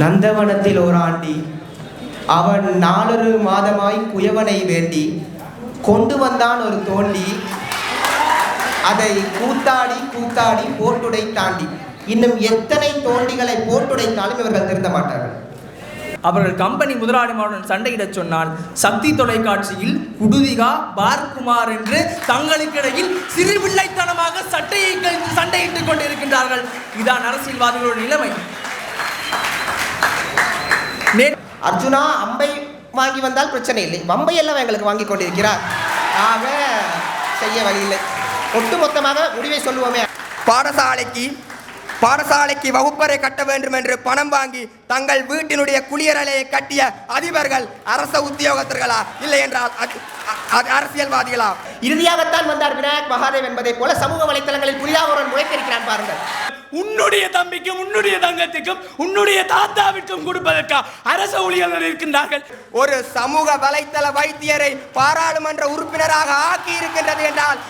நந்தவனத்தில் ஓராண்டி அவன் 4 மாதமாய் குயவனை வேண்டி கொண்டு வந்தான் ஒரு தோண்டி, அதை கூத்தாடி கூத்தாடி போட்டுடை தாண்டி. இன்னும் எத்தனை தோண்டிகளை போட்டுடைத்தாலும் இவர்கள் திருந்த மாட்டார்கள். அவர்கள் கம்பெனி முதலாளிமாருடன் சண்டையிடச் சொன்னால் சக்தி தொலைக்காட்சியில் குடுதிகா பார்க்குமார் என்று தங்களுக்கிடையில் சிறுபிள்ளைத்தனமாக சட்டையை கழித்து சண்டையிட்டுக் கொண்டிருக்கின்றார்கள். இதுதான் அரசியல்வாதிகளோட நிலைமை. அர்ஜுனா அம்பை வாங்கி வந்தால் பிரச்சனை இல்லை, வம்பை எல்லாம் எங்களுக்கு வாங்கி கொண்டிருக்கிறார். ஆக செய்ய வழியில்லை. ஒட்டுமொத்தமாக முடிவை சொல்லுவோமே. பாடசாலைக்கு வகுப்பறை கட்ட வேண்டும் என்று பணம் வாங்கி தங்கள் வீட்டினுடைய குளியரலையை கட்டிய அதிபர்கள் அரச உத்தியோகத்தர்களா, இல்லை என்றால் அரசியல்வாதிகளா? இறுதியாகத்தான் வந்தார் விநாயக் மகாதேவ் என்பதை போல சமூக வலைத்தளங்களில் புதிதாக ஒரு முளைத்திருக்கிறான் பாருங்கள். உன்னுடைய தம்பிக்கும் உன்னுடைய தங்கத்துக்கும் உன்னுடைய தாத்தாவிற்கும் கொடுப்பதற்கா அரச ஊழியர்கள் இருக்கின்றார்கள். ஒரு சமூக வலைத்தள வைத்தியரை பாராளுமன்ற உறுப்பினராக ஆக்கி இருக்கின்றது என்றால்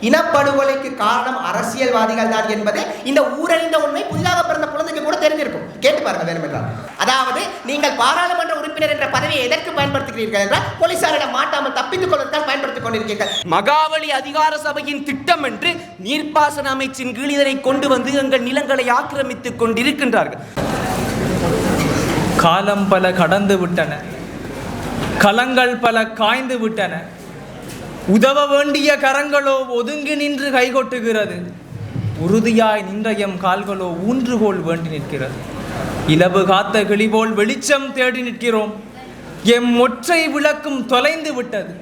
இனப்படுகொலைக்கு காரணம் அரசியல்வாதிகள் தான் என்பது இந்த ஊரறிந்த உண்மை புதிதாக பிறந்த குழந்தைக்கு கூட தெரிஞ்சிருக்கும். கேட்டு பாருங்க வேணுமென்றால். அதாவது நீங்கள் பாராளுமன்ற உறுப்பினர் என்ற பதவியை எதற்கு பயன்படுத்துகிறீர்கள் என்றால் போலீசாரிடம் மாட்டாமல் தப்பித்துக் கொள்வதற்காக பயன்படுத்திக் கொண்டிருக்கிறீர்கள். மகாவலி அதிகார சபையின் திட்டம் என்று நீர்ப்பாசன அமைச்சின் கீழ் இதனை கொண்டு வந்து எங்கள் நிலங்களை ஆக்கிரமித்துக் கொண்டிருக்கின்றார்கள். காலம் பல கடந்து விட்டன, கலங்கள் பல காய்ந்து விட்டன, உதவ வேண்டிய கரங்களோ ஒதுங்கி நின்று கைகொட்டுகிறது, உறுதியாய் நின்றயம் கால்களோ ஊன்றுகோல் வேண்டி நிற்கிறது. இலவு காத்த கிளிபோல் வெளிச்சம் தேடி நிற்கிறோம், எம் ஒற்றை விளக்கும் தொலைந்து விட்டது,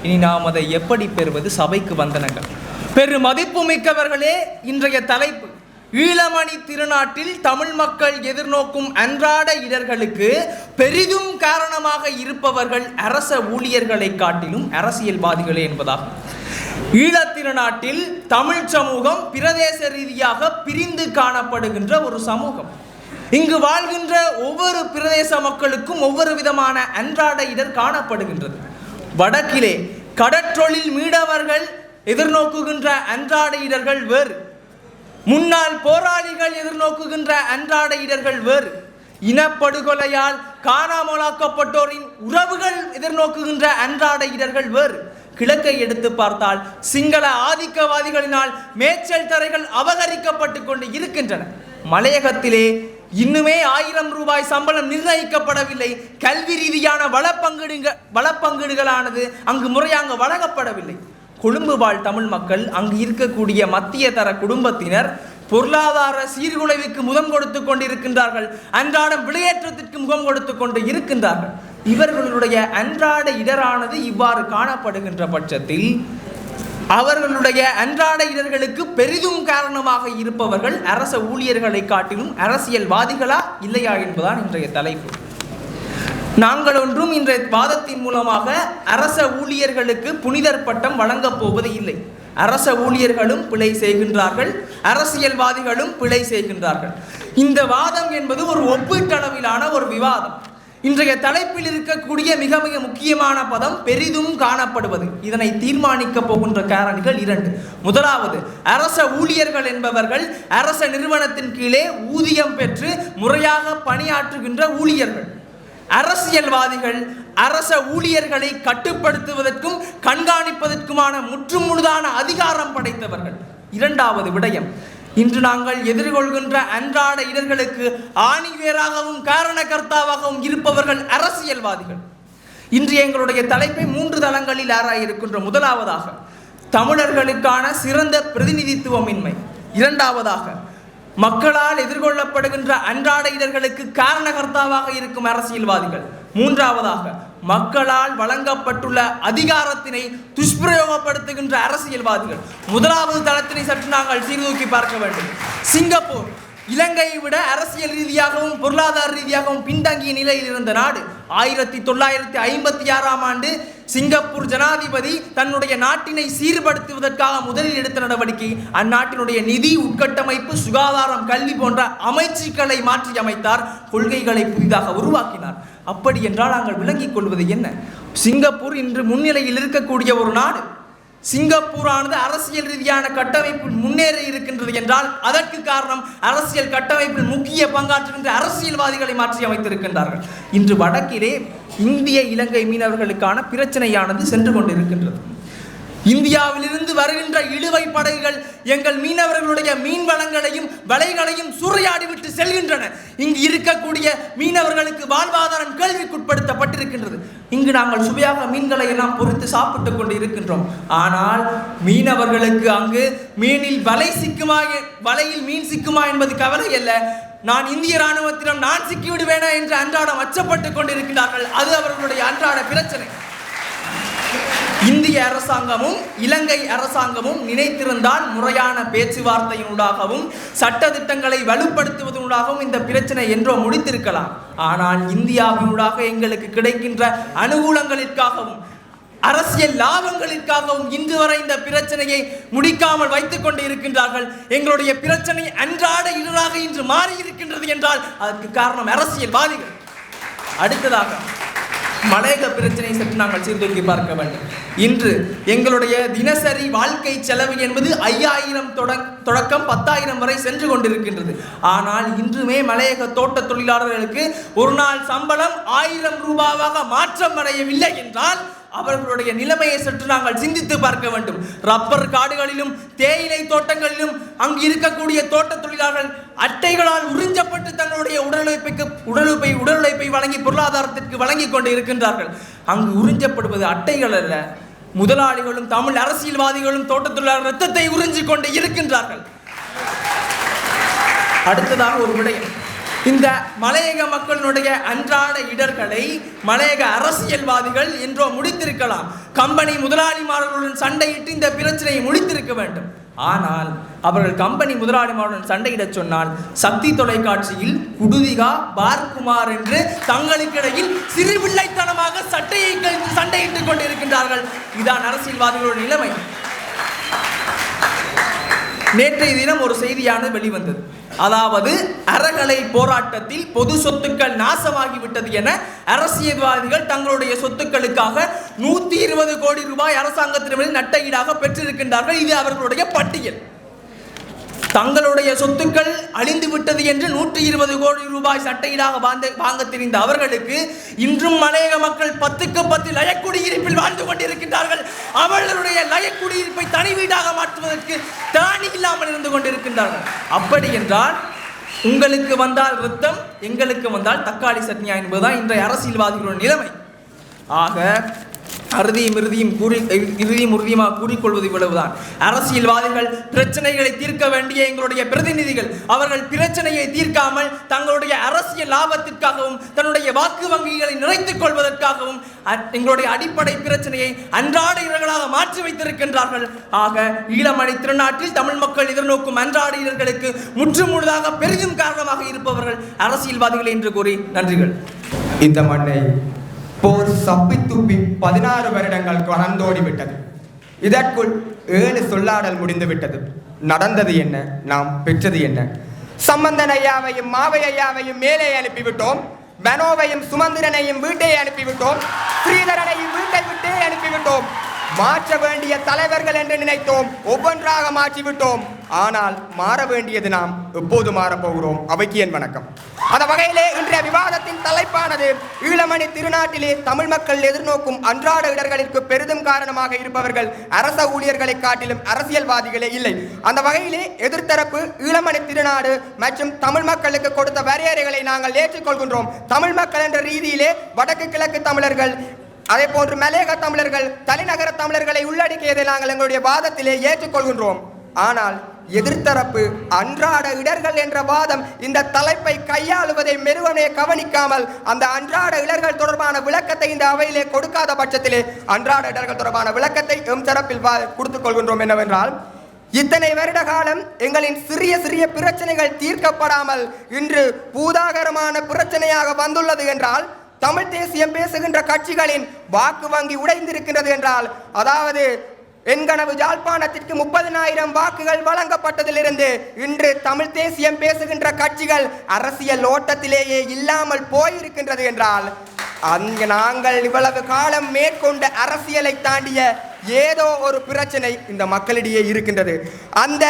இனி நாம் அதை எப்படி பெறுவது? சபைக்கு வந்தனங்கள். பெரு மதிப்பு மிக்கவர்களே, இன்றைய தலைப்பு ஈழமணி திருநாட்டில் தமிழ் மக்கள் எதிர்நோக்கும் அன்றாட இடர்களுக்கு பெரிதும் காரணமாக இருப்பவர்கள் அரச ஊழியர்களை காட்டிலும் அரசியல்வாதிகளே என்பதாகும். ஈழத்திருநாட்டில் தமிழ் சமூகம் பிரதேச ரீதியாக பிரிந்து காணப்படுகின்ற ஒரு சமூகம். இங்கு வாழ்கின்ற ஒவ்வொரு பிரதேச மக்களுக்கும் ஒவ்வொரு விதமான அன்றாட இடர் காணப்படுகின்றது. வடக்கிலே கடற்றொழில் மீனவர்கள் எதிர்நோக்குகின்ற அன்றாட இடர்கள் வேறு, முன்னாள் போராளிகள் எதிர்நோக்குகின்ற அன்றாட இடர்கள் வேறு, இனப்படுகொலையால் காணாமலாக்கப்பட்டோரின் உறவுகள் எதிர்நோக்குகின்ற அன்றாட இடர்கள் வேறு. கிழக்கை எடுத்து பார்த்தால் சிங்கள ஆதிக்கவாதிகளினால் மேய்ச்சல் தரைகள் அபகரிக்கப்பட்டு கொண்டு இருக்கின்றன. மலையகத்திலே இன்னுமே 1000 ரூபாய் சம்பளம் நிர்ணயிக்கப்படவில்லை. கல்வி ரீதியான வளப்பங்கீடுகளானது அங்கு முறையாக வழங்கப்படவில்லை. கொழும்பு வாழ் தமிழ் மக்கள், அங்கு இருக்கக்கூடிய மத்திய தர குடும்பத்தினர் பொருளாதார சீர்குலைவுக்கு முகம் கொடுத்து கொண்டிருக்கின்றார்கள், அன்றாடம் விளையேற்றத்திற்கு முகம் கொடுத்து கொண்டு இருக்கின்றார்கள். இவர்களுடைய அன்றாட இடரானது இவ்வாறு காணப்படுகின்ற பட்சத்தில் அவர்களுடைய அன்றாட இடர்களுக்கு பெரிதும் காரணமாக இருப்பவர்கள் அரச ஊழியர்களை காட்டிலும் அரசியல்வாதிகளா இல்லையா என்பதுதான் இன்றைய தலைப்பு. நாங்கள் ஒன்றும் இன்றைய வாதத்தின் மூலமாக அரச ஊழியர்களுக்கு புனிதர் பட்டம் வழங்கப் போவது இல்லை. அரச ஊழியர்களும் பிழை செய்கின்றார்கள், அரசியல்வாதிகளும் பிழை செய்கின்றார்கள். இந்த வாதம் என்பது ஒரு ஒப்பீட்டளவிலான ஒரு விவாதம். இன்றைய தலைப்பில் இருக்கக்கூடிய மிக மிக முக்கியமான பதம் பெரிதும் காணப்படுவது. இதனை தீர்மானிக்க போகின்ற காரணிகள் 2. முதலாவது, அரச ஊழியர்கள் என்பவர்கள் அரச நிறுவனத்தின் கீழே ஊதியம் பெற்று முறையாக பணியாற்றுகின்ற ஊழியர்கள். அரசியல்வாதிகள் அரச ஊழியர்களை கட்டுப்படுத்துவதற்கும் கண்காணிப்பதற்குமான முற்றுமுழுதான அதிகாரம் படைத்தவர்கள். 2வது விடயம், இன்று நாங்கள் எதிர்கொள்கின்ற அன்றாட இடர்களுக்கு ஆணிவேராகவும் காரணகர்த்தாவாகவும் இருப்பவர்கள் அரசியல்வாதிகள். இன்று எங்களுடைய தலைப்பை 3 தளங்களில் ஆராய இருக்கின்ற. முதலாவதாக தமிழர்களுக்கான சிறந்த பிரதிநிதித்துவமின்மை, 2வதாக மக்களால் எதிர்கொள்ளப்படுகின்ற அன்றாட இடர்களுக்கு காரணகர்த்தாவாக இருக்கும் அரசியல்வாதிகள், 3வதாக மக்களால் வழங்கப்பட்டுள்ள அதிகாரத்தினை துஷ்பிரயோகப்படுத்துகின்ற அரசியல்வாதிகள். முதலாவது தளத்தினை சற்று நாங்கள் சீர்தூக்கி பார்க்க வேண்டும். சிங்கப்பூர் இலங்கையை விட அரசியல் ரீதியாகவும் பொருளாதார ரீதியாகவும் பின்தங்கிய நிலையில் இருந்த நாடு. 1956ஆம் ஆண்டு சிங்கப்பூர் ஜனாதிபதி தன்னுடைய நாட்டினை சீர்படுத்துவதற்காக முதலில் எடுத்த நடவடிக்கை அந்நாட்டினுடைய நிதி உட்கட்டமைப்பு, சுகாதாரம், கல்வி போன்ற அமைச்சுக்களை மாற்றி அமைத்தார், கொள்கைகளை புதிதாக உருவாக்கினார். அப்படி என்றால் நாங்கள் விளங்கிக் கொள்வது என்ன? சிங்கப்பூர் இன்று முன்னிலையில் இருக்கக்கூடிய ஒரு நாடு. சிங்கப்பூரானது அரசியல் ரீதியான கட்டமைப்பில் முன்னேறி இருக்கின்றது என்றால் அதற்கு காரணம் அரசியல் கட்டமைப்பில் முக்கிய பங்காற்றுகின்ற அரசியல்வாதிகளை மாற்றி அமைத்திருக்கின்றார்கள். இன்று வடக்கிலே இந்திய இலங்கை மீனவர்களுக்கான பிரச்சனையானது சென்று கொண்டிருக்கின்றது. இந்தியாவிலிருந்து வருகின்ற இழுவை படகுகள் எங்கள் மீனவர்களுடைய மீன் வளங்களையும் வலைகளையும் சூறையாடிவிட்டு செல்கின்றன. இங்கு இருக்கக்கூடிய மீனவர்களுக்கு வாழ்வாதாரம் கேள்விக்குட்படுத்தப்பட்டிருக்கின்றது. இங்கு நாங்கள் சுவையாக மீன்களை எல்லாம் பொறித்து சாப்பிட்டுக் கொண்டு இருக்கின்றோம். ஆனால் மீனவர்களுக்கு அங்கு மீனில் வலையில் மீன் சிக்குமா என்பது கவலை அல்ல. நான் இந்திய ராணுவத்திடம் நான் சிக்கிவிடுவேனா என்று அன்றாடம் அச்சப்பட்டுக் கொண்டிருக்கிறார்கள். அது அவர்களுடைய அன்றாட பிரச்சனை. இந்திய அரசாங்கமும் இலங்கை அரசாங்கமும் நினைத்திருந்தால் முறையான பேச்சுவார்த்தையினூடாகவும் சட்ட திட்டங்களை வலுப்படுத்துவதனூடாகவும் இந்த பிரச்சனை என்றோ முடித்திருக்கலாம். ஆனால் இந்தியாவினூடாக எங்களுக்கு கிடைக்கின்ற அனுகூலங்களிற்காகவும் அரசியல் லாபங்களிற்காகவும் இன்று வரை இந்த பிரச்சனையை முடிக்காமல் வைத்துக் கொண்டு இருக்கின்றார்கள். எங்களுடைய பிரச்சனை அன்றாட இடராக இன்று மாறி இருக்கின்றது என்றால் அதற்கு காரணம் அரசியல்வாதிகள். அடுத்ததாக மலையக பிரச்சனையை சற்று நாங்கள் சீர்தூக்கி பார்க்க வேண்டும். இன்று எங்களுடைய தினசரி வாழ்க்கை செலவு என்பது 5000 தொடக்கம் 10,000 வரை சென்று கொண்டிருக்கின்றது. ஆனால் இன்றுமே மலையக தோட்ட தொழிலாளர்களுக்கு ஒரு நாள் சம்பளம் 1000 ரூபாவாக மாற்றம் அடையவில்லை என்றால் அவர்களுடைய நிலைமையை சற்று நாங்கள் சிந்தித்து பார்க்க வேண்டும். ரப்பர் காடுகளிலும் தேயிலை தோட்டங்களிலும் அங்கு இருக்கக்கூடிய தோட்ட தொழிலாளர்கள் அட்டைகளால் உறிஞ்சப்பட்டு தங்களுடைய உடலுழைப்பை வழங்கி பொருளாதாரத்திற்கு வழங்கி கொண்டு இருக்கின்றார்கள். அங்கு உறிஞ்சப்படுவது அட்டைகள் அல்ல, முதலாளிகளும் தமிழ் அரசியல்வாதிகளும் தோட்ட தொழிலாளர் ரத்தத்தை உறிஞ்சிக் கொண்டு இருக்கின்றார்கள். அடுத்ததாக ஒரு விடயம், இந்த மலையக மக்களுடைய அன்றாட இடர்களை மலையக அரசியல்வாதிகள் என்றோ முடித்திருக்கலாம். கம்பெனி முதலாளிமார்களுடன் சண்டையிட்டு இந்த பிரச்சனையை முடித்திருக்க வேண்டும். ஆனால் அவர்கள் கம்பெனி முதலாளிமாருடன் சண்டையிடச் சொன்னால் சக்தி தொலைக்காட்சியில் குடுதிகா பார்குமார் என்று தங்களுக்கிடையில் சிறுபிள்ளைத்தனமாக சண்டையிட்டுக் கொண்டிருக்கின்றார்கள். இதான் அரசியல்வாதிகளுடைய நிலைமை. நேற்றைய தினம் ஒரு செய்தியானது வெளிவந்தது. அதாவது அறகலை போராட்டத்தில் பொது சொத்துக்கள் நாசமாகிவிட்டது என அரசியல்வாதிகள் தங்களுடைய சொத்துக்களுக்காக 120 கோடி ரூபாய் அரசாங்கத்திடமிருந்து நட்டஈடாக பெற்றிருக்கின்றார்கள். இது அவர்களுடைய பட்டியல். தங்களுடைய சொத்துக்கள் அழிந்து விட்டது என்று 120 கோடி ரூபாய் சட்டையீடாக வாங்க தெரிந்த அவர்களுக்கு இன்றும் மலையக மக்கள் 10க்கு 10 லயக்குடியிருப்பில் வாழ்ந்து கொண்டிருக்கின்றார்கள். அவர்களுடைய லயக்குடியிருப்பை தனி வீடாக மாற்றுவதற்கு தானி இல்லாமல் இருந்து கொண்டிருக்கின்றார்கள். அப்படி என்றால் உங்களுக்கு வந்தால் ரத்தம், எங்களுக்கு வந்தால் தக்காளி சட்னியா என்பதுதான் இன்றைய அரசியல்வாதிகளுடைய நிலைமை. ஆக இறுதியும் உறுதியுமாக கூறிக்கொள்வது இவ்வளவுதான். அரசியல்வாதிகள் பிரச்சனைகளை தீர்க்க வேண்டிய எங்களுடைய பிரதிநிதிகள் அவர்கள் பிரச்சனையை தீர்க்காமல் தங்களுடைய அரசியல் லாபத்திற்காகவும் தன்னுடைய வாக்கு வங்கிகளை நிறைத்துக் கொள்வதற்காகவும் எங்களுடைய அடிப்படை பிரச்சனையை அன்றாட இடர்களாக மாற்றி வைத்திருக்கின்றார்கள். ஆக ஈழமணி திருநாட்டில் தமிழ் மக்கள் எதிர்நோக்கும் அன்றாட இடர்களுக்கு முற்றுமுழுதாக பெரிதும் காரணமாக இருப்பவர்கள் அரசியல்வாதிகள் என்று கூறி நன்றிகள். இந்த மண்ணை போர் சப்பி துப்பி 16 வருடங்கள் கடந்தோடிவிட்டது. இதற்குள் 7 சொல்லாடல் முடிந்து விட்டது. நடந்தது என்ன, நாம் பெற்றது என்ன? சம்பந்தன் ஐயாவையும் மாவை ஐயாவையும் மேலே அனுப்பிவிட்டோம். பனோவையும் சுமந்திரனையும் வீட்டை அனுப்பிவிட்டோம். ஸ்ரீதரனையும் வீட்டை விட்டே அனுப்பிவிட்டோம். மாற்ற வேண்டிய தலைவர்கள் என்று நினைத்தோம், ஒவ்வொன்றாக மாற்றிவிட்டோம். ஆனால் மாற வேண்டியது நாம். எப்போது மாறப்போகிறோம்? அவைக்கு என் வணக்கம். அந்த வகையிலே இன்றைய விவாதத்தின் தலைப்பானது ஈழமணி திருநாட்டிலே தமிழ் மக்கள் எதிர்நோக்கும் அன்றாட இடர்களுக்கு பெரிதும் காரணமாக இருப்பவர்கள் அரச ஊழியர்களை காட்டிலும் அரசியல்வாதிகளே இல்லை. அந்த வகையிலே எதிர்த்தரப்பு ஈழமணி திருநாடு மற்றும் தமிழ் மக்களுக்கு கொடுத்த வரையறைகளை நாங்கள் ஏற்றுக்கொள்கின்றோம். தமிழ் மக்கள் என்ற ரீதியிலே வடக்கு கிழக்கு தமிழர்கள், அதே போன்று மலையக தமிழர்கள், தலைநகர தமிழர்களை உள்ளடக்கியதை நாங்கள் எங்களுடைய வாதத்திலே ஏற்றுக்கொள்கின்றோம். ஆனால் எதிர்த்தரப்பு அன்றாட இடர்கள் என்ற வாதம் இந்த தலைப்பை கையாளுவதை மெருவனே கவனிக்காமல் அந்த அன்றாட இடர்கள் தொடர்பான விளக்கத்தை இந்த அவையிலே கொடுக்காத பட்சத்திலே அன்றாட இடர்கள் தொடர்பான விளக்கத்தை எம் தரப்பில் கொடுத்துக் கொள்கின்றோம். என்னவென்றால், இத்தனை வருட காலம் எங்களின் சிறிய சிறிய பிரச்சனைகள் தீர்க்கப்படாமல் இன்று பூதாகரமான பிரச்சனையாக வந்துள்ளது என்றால், தமிழ் தேசியம் பேசுகின்ற கட்சிகளின் வாக்கு வங்கி உடைந்திருக்கின்றது என்றால், அதாவது என்கனவு யாழ்ப்பாணத்திற்கு 30,000 வாக்குகள் வழங்கப்பட்டதிலிருந்து இன்று தமிழ் தேசியம் பேசுகின்ற கட்சிகள் அரசியல் ஓட்டத்திலேயே இல்லாமல் போயிருக்கின்றது என்றால், அங்கு நாங்கள் இவ்வளவு காலம் மேற்கொண்ட அரசியலை தாண்டிய ஏதோ ஒரு பிரச்சனை இந்த மக்களிடையே இருக்கின்றது. அந்த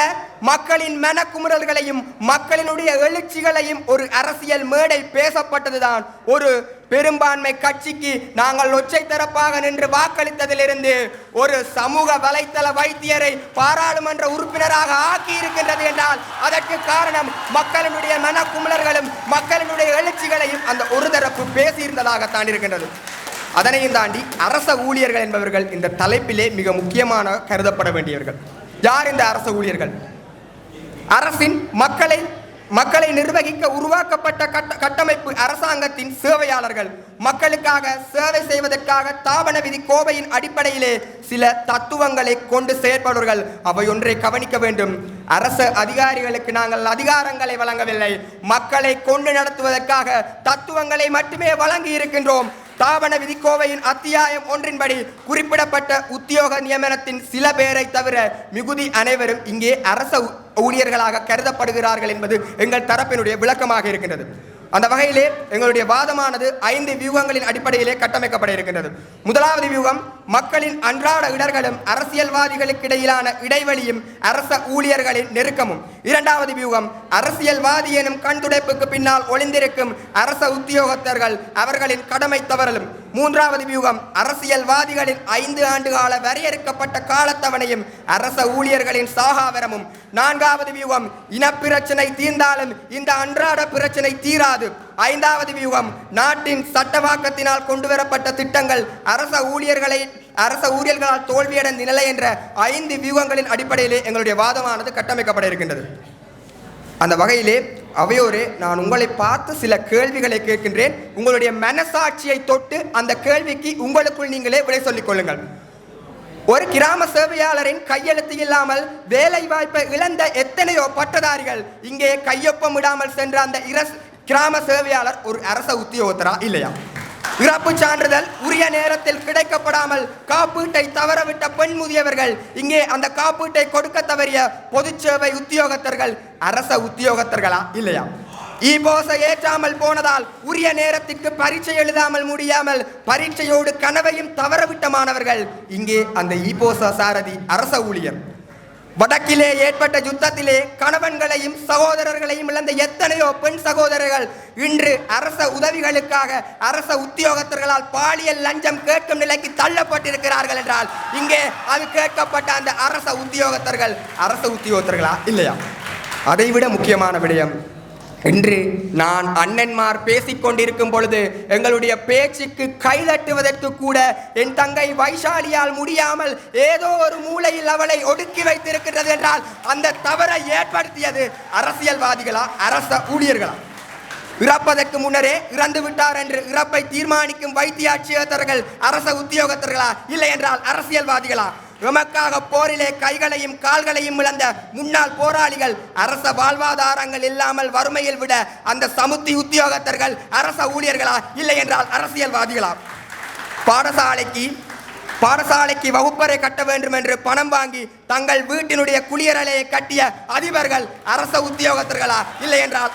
மக்களின் மனக்குமுறல்களையும் மக்களினுடைய எழுச்சிகளையும் ஒரு அரசியல் மேடை பேசப்பட்டதுதான் ஒரு பெரும்பான்மை கட்சிக்கு நாங்கள் ஒற்றை தரப்பாக நின்று வாக்களித்ததிலிருந்து ஒரு சமூக வலைத்தள வைத்தியரை பாராளுமன்ற உறுப்பினராக ஆக்கி இருக்கின்றது என்றால் அதற்கு காரணம் மக்களினுடைய மனக்குமுறல்களும் மக்களினுடைய எழுச்சிகளையும் அந்த ஒரு தரப்பு பேசியிருந்ததாகத்தான் இருக்கின்றது. அதனையும் தாண்டி அரச ஊழியர்கள் என்பவர்கள் இந்த தலைப்பிலே மிக முக்கியமான கருதப்பட வேண்டியவர்கள். யார் இந்த அரச ஊழியர்கள்? அரசின் மக்களை நிர்வகிக்க உருவாக்கப்பட்ட கட்டமைப்பு அரசாங்கத்தின் சேவையாளர்கள். மக்களுக்காக சேவை செய்வதற்காக தாபன விதி கோவையின் அடிப்படையிலே சில தத்துவங்களை கொண்டு செயற்படுவர்கள். அவை ஒன்றை கவனிக்க வேண்டும். அரச அதிகாரிகளுக்கு நாங்கள் அதிகாரங்களை வழங்கவில்லை, மக்களை கொண்டு நடத்துவதற்காக தத்துவங்களை மட்டுமே வழங்கி இருக்கின்றோம். தாபன விதிக்கோவையின் அத்தியாயம் 1 குறிப்பிடப்பட்ட உத்தியோக நியமனத்தின் சில பேரை தவிர மிகுதி அனைவரும் இங்கே அரச ஊழியர்களாக கருதப்படுகிறார்கள் என்பது எங்கள் தரப்பினுடைய விளக்கமாக இருக்கின்றது. அந்த வகையிலே எங்களுடைய வாதமானது 5 வியூகங்களின் அடிப்படையிலே கட்டமைக்கப்பட இருக்கின்றது. முதலாவது வியூகம் மக்களின் அன்றாட இடர்களும் அரசியல்வாதிகளுக்கு இடையிலான இடைவெளியும் அரச ஊழியர்களின் நெருக்கமும். இரண்டாவது வியூகம் அரசியல்வாதி எனும் கண்துடைப்புக்கு பின்னால் ஒளிந்திருக்கும் அரச உத்தியோகத்தர்கள் அவர்களின் கடமை தவறலும். மூன்றாவது வியூகம் அரசியல்வாதிகளின் 5 ஆண்டு கால வரையறுக்கப்பட்ட காலத்தவணையும் அரச ஊழியர்களின் சாகாவரமும். நான்காவது வியூகம் இனப்பிரச்சனை தீர்ந்தாலும் இந்த அன்றாட பிரச்சனை தீராது. ஐந்தாவது வியூகம் நாட்டின் சட்டவாக்கத்தினால் கொண்டு வரப்பட்ட திட்டங்கள் அரச ஊழியர்களால் தோல்வியடைந்த நிலை என்ற 5 வியூகங்களின் அடிப்படையிலே எங்களுடைய வாதமானது கட்டமைக்கப்பட இருக்கின்றது. அந்த வகையிலே அவையோரே நான் உங்களை பார்த்து சில கேள்விகளை கேட்கின்றேன். உங்களுடைய மனசாட்சியை தொட்டு அந்த கேள்விக்கு உங்களுக்குள் நீங்களே விடை சொல்லிக் கொள்ளுங்கள். ஒரு கிராம சேவையாளரின் கையெழுத்து இல்லாமல் வேலை வாய்ப்பை இழந்த எத்தனையோ பட்டதாரிகள் இங்கே கையொப்பம் இடாமல் சென்ற அந்த கிராம சேவையாளர் ஒரு அரச உத்தியோகத்தரா இல்லையா? இறப்பு சான்றிதழ் உரிய நேரத்தில் கிடைக்கப்படாமல் காப்பீட்டை தவறவிட்ட பெண் முதியவர்கள் இங்கே அந்த காப்பீட்டை கொடுக்க தவறிய பொது சேவை உத்தியோகத்தர்கள் அரச உத்தியோகத்தர்களா இல்லையா? ஈபோசை ஏற்றாமல் போனதால் உரிய நேரத்திற்கு பரீட்சை எழுதாமல் முடியாமல் பரீட்சையோடு கனவையும் தவறவிட்ட மாணவர்கள் இங்கே அந்த ஈபோசா சாரதி அரச ஊழியர். வடக்கிலே ஏற்பட்ட யுத்தத்திலே கணவன்களையும் சகோதரர்களையும் இழந்த எத்தனையோ பெண் சகோதரர்கள் இன்று அரச உதவிகளுக்காக அரச உத்தியோகத்தர்களால் பாலியல் லஞ்சம் கேட்கும் நிலைக்கு தள்ளப்பட்டிருக்கிறார்கள் என்றால் இங்கே அது கேட்கப்பட்ட அந்த அரச உத்தியோகத்தர்களா இல்லையா? அதைவிட முக்கியமான விடயம், இன்று நான் அண்ணன்மார் பேசிக்கொண்டிருக்கும் பொழுது எங்களுடைய பேச்சுக்கு கைதட்டுவதற்கு கூட என் தங்கை வைஷாலியால் முடியாமல் ஏதோ ஒரு மூலையில் அவளை ஒடுக்கி வைத்திருக்கிறது என்றால் அந்த தவறை ஏற்படுத்தியது அரசியல்வாதிகளா அரச ஊழியர்களா? இறப்பதற்கு முன்னரே இறந்து விட்டார் என்று இறப்பை தீர்மானிக்கும் வைத்தியாட்சியர்கள் அரச உத்தியோகத்தர்களா இல்லை என்றால் அரசியல்வாதிகளா? எமக்காக போரிலே கைகளையும் கால்களையும் இழந்த முன்னாள் போராளிகள் அரச வாழ்வாதாரங்கள் இல்லாமல் வறுமையில் விட அந்த சமுத்தி உத்தியோகத்தர்கள் அரச ஊழியர்களா இல்லை என்றால் அரசியல்வாதிகளா? பாடசாலைக்கு வகுப்பறை கட்ட வேண்டும் என்று பணம் வாங்கி தங்கள் வீட்டினுடைய குளியரலையை கட்டிய அதிபர்கள் அரச உத்தியோகத்தர்களா இல்லை என்றால்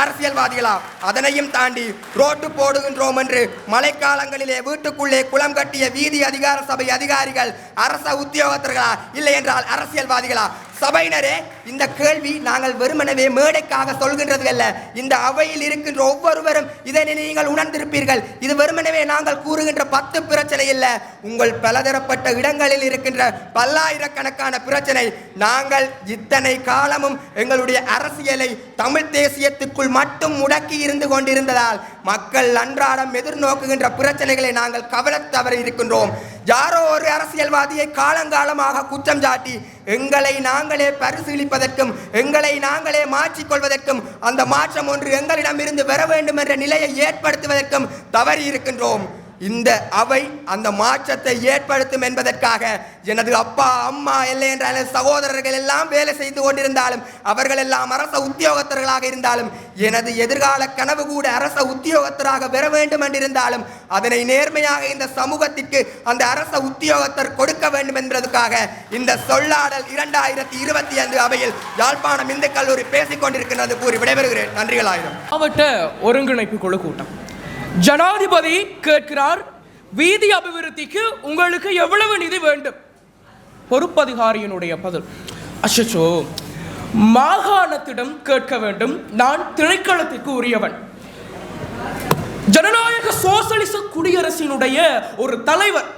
அரசியல்வாதிகளா? அதனையும் தாண்டி ரோட்டு போடுகின்றோம் என்று மழைக்காலங்களிலே வீட்டுக்குள்ளே குளம் கட்டிய வீதி அதிகார சபை அதிகாரிகள் அரச உத்தியோகத்தர்களா இல்லை என்றால் அரசியல்வாதிகளா? சபையினரே, இந்த கேள்வி நாங்கள் வெறுமனவே மேடைக்காக சொல்கின்றது அல்ல. இந்த அவையில் இருக்கின்ற ஒவ்வொருவரும் இதை நீங்கள் உணர்ந்திருப்பீர்கள். இது வெறுமனவே நாங்கள் கூறுகின்ற 10 பிரச்சனை இல்லை, உங்கள் பலதரப்பட்ட இடங்களில் இருக்கின்ற பல்லாயிரக்கணக்கான பிரச்சனை. நாங்கள் இத்தனை காலமும் எங்களுடைய அரசியலை தமிழ் தேசியத்துக்குள் மட்டும் முடக்கி இருந்து கொண்டிருந்ததால் மக்கள் அன்றாடம் எதிர்நோக்குகின்ற பிரச்சனைகளை நாங்கள் கவலை தவறி இருக்கின்றோம். யாரோ ஒரு அரசியல்வாதியை காலங்காலமாக குற்றம் சாட்டி எங்களை நாங்களே பரிசீலிப்பதற்கும் எங்களை நாங்களே மாற்றிக்கொள்வதற்கும் அந்த மாற்றம் ஒன்று எங்களிடமிருந்து வர வேண்டும் என்ற நிலையை ஏற்படுத்துவதற்கும் தவறி இருக்கின்றோம். இந்த அவை அந்த மாற்றத்தை ஏற்படுத்தும் என்பதற்காக எனது அப்பா அம்மா இல்லை என்ற சகோதரர்கள் எல்லாம் வேலை செய்து கொண்டிருந்தாலும் அவர்கள் எல்லாம் அரச உத்தியோகத்தர்களாக இருந்தாலும் எனது எதிர்கால கனவு கூட அரச உத்தியோகத்தராக பெற வேண்டும் என்றிருந்தாலும் அதனை நேர்மையாக இந்த சமூகத்திற்கு அந்த அரச உத்தியோகத்தர் கொடுக்க வேண்டும் என்பதற்காக இந்த சொல்லாடல் 2025 அவையில் யாழ்ப்பாணம் இந்து கல்லூரி பேசிக் கொண்டிருக்கிறது கூறி விடைபெறுகிறேன். நன்றிகளாயிரம். மாவட்ட ஒருங்கிணைப்பு குழு கூட்டம். ஜனாதிபதி கேட்கிறார், வீதி அபிவிருத்திக்கு உங்களுக்கு எவ்வளவு நிதி வேண்டும்? பொறுப்பதிகாரியினுடைய பதில், அச்சோ, மாகாணத்திடம் கேட்க வேண்டும், நான் திணைக்களத்திற்கு உரியவன். ஜனநாயக சோசலிச குடியரசினுடைய ஒரு தலைவர்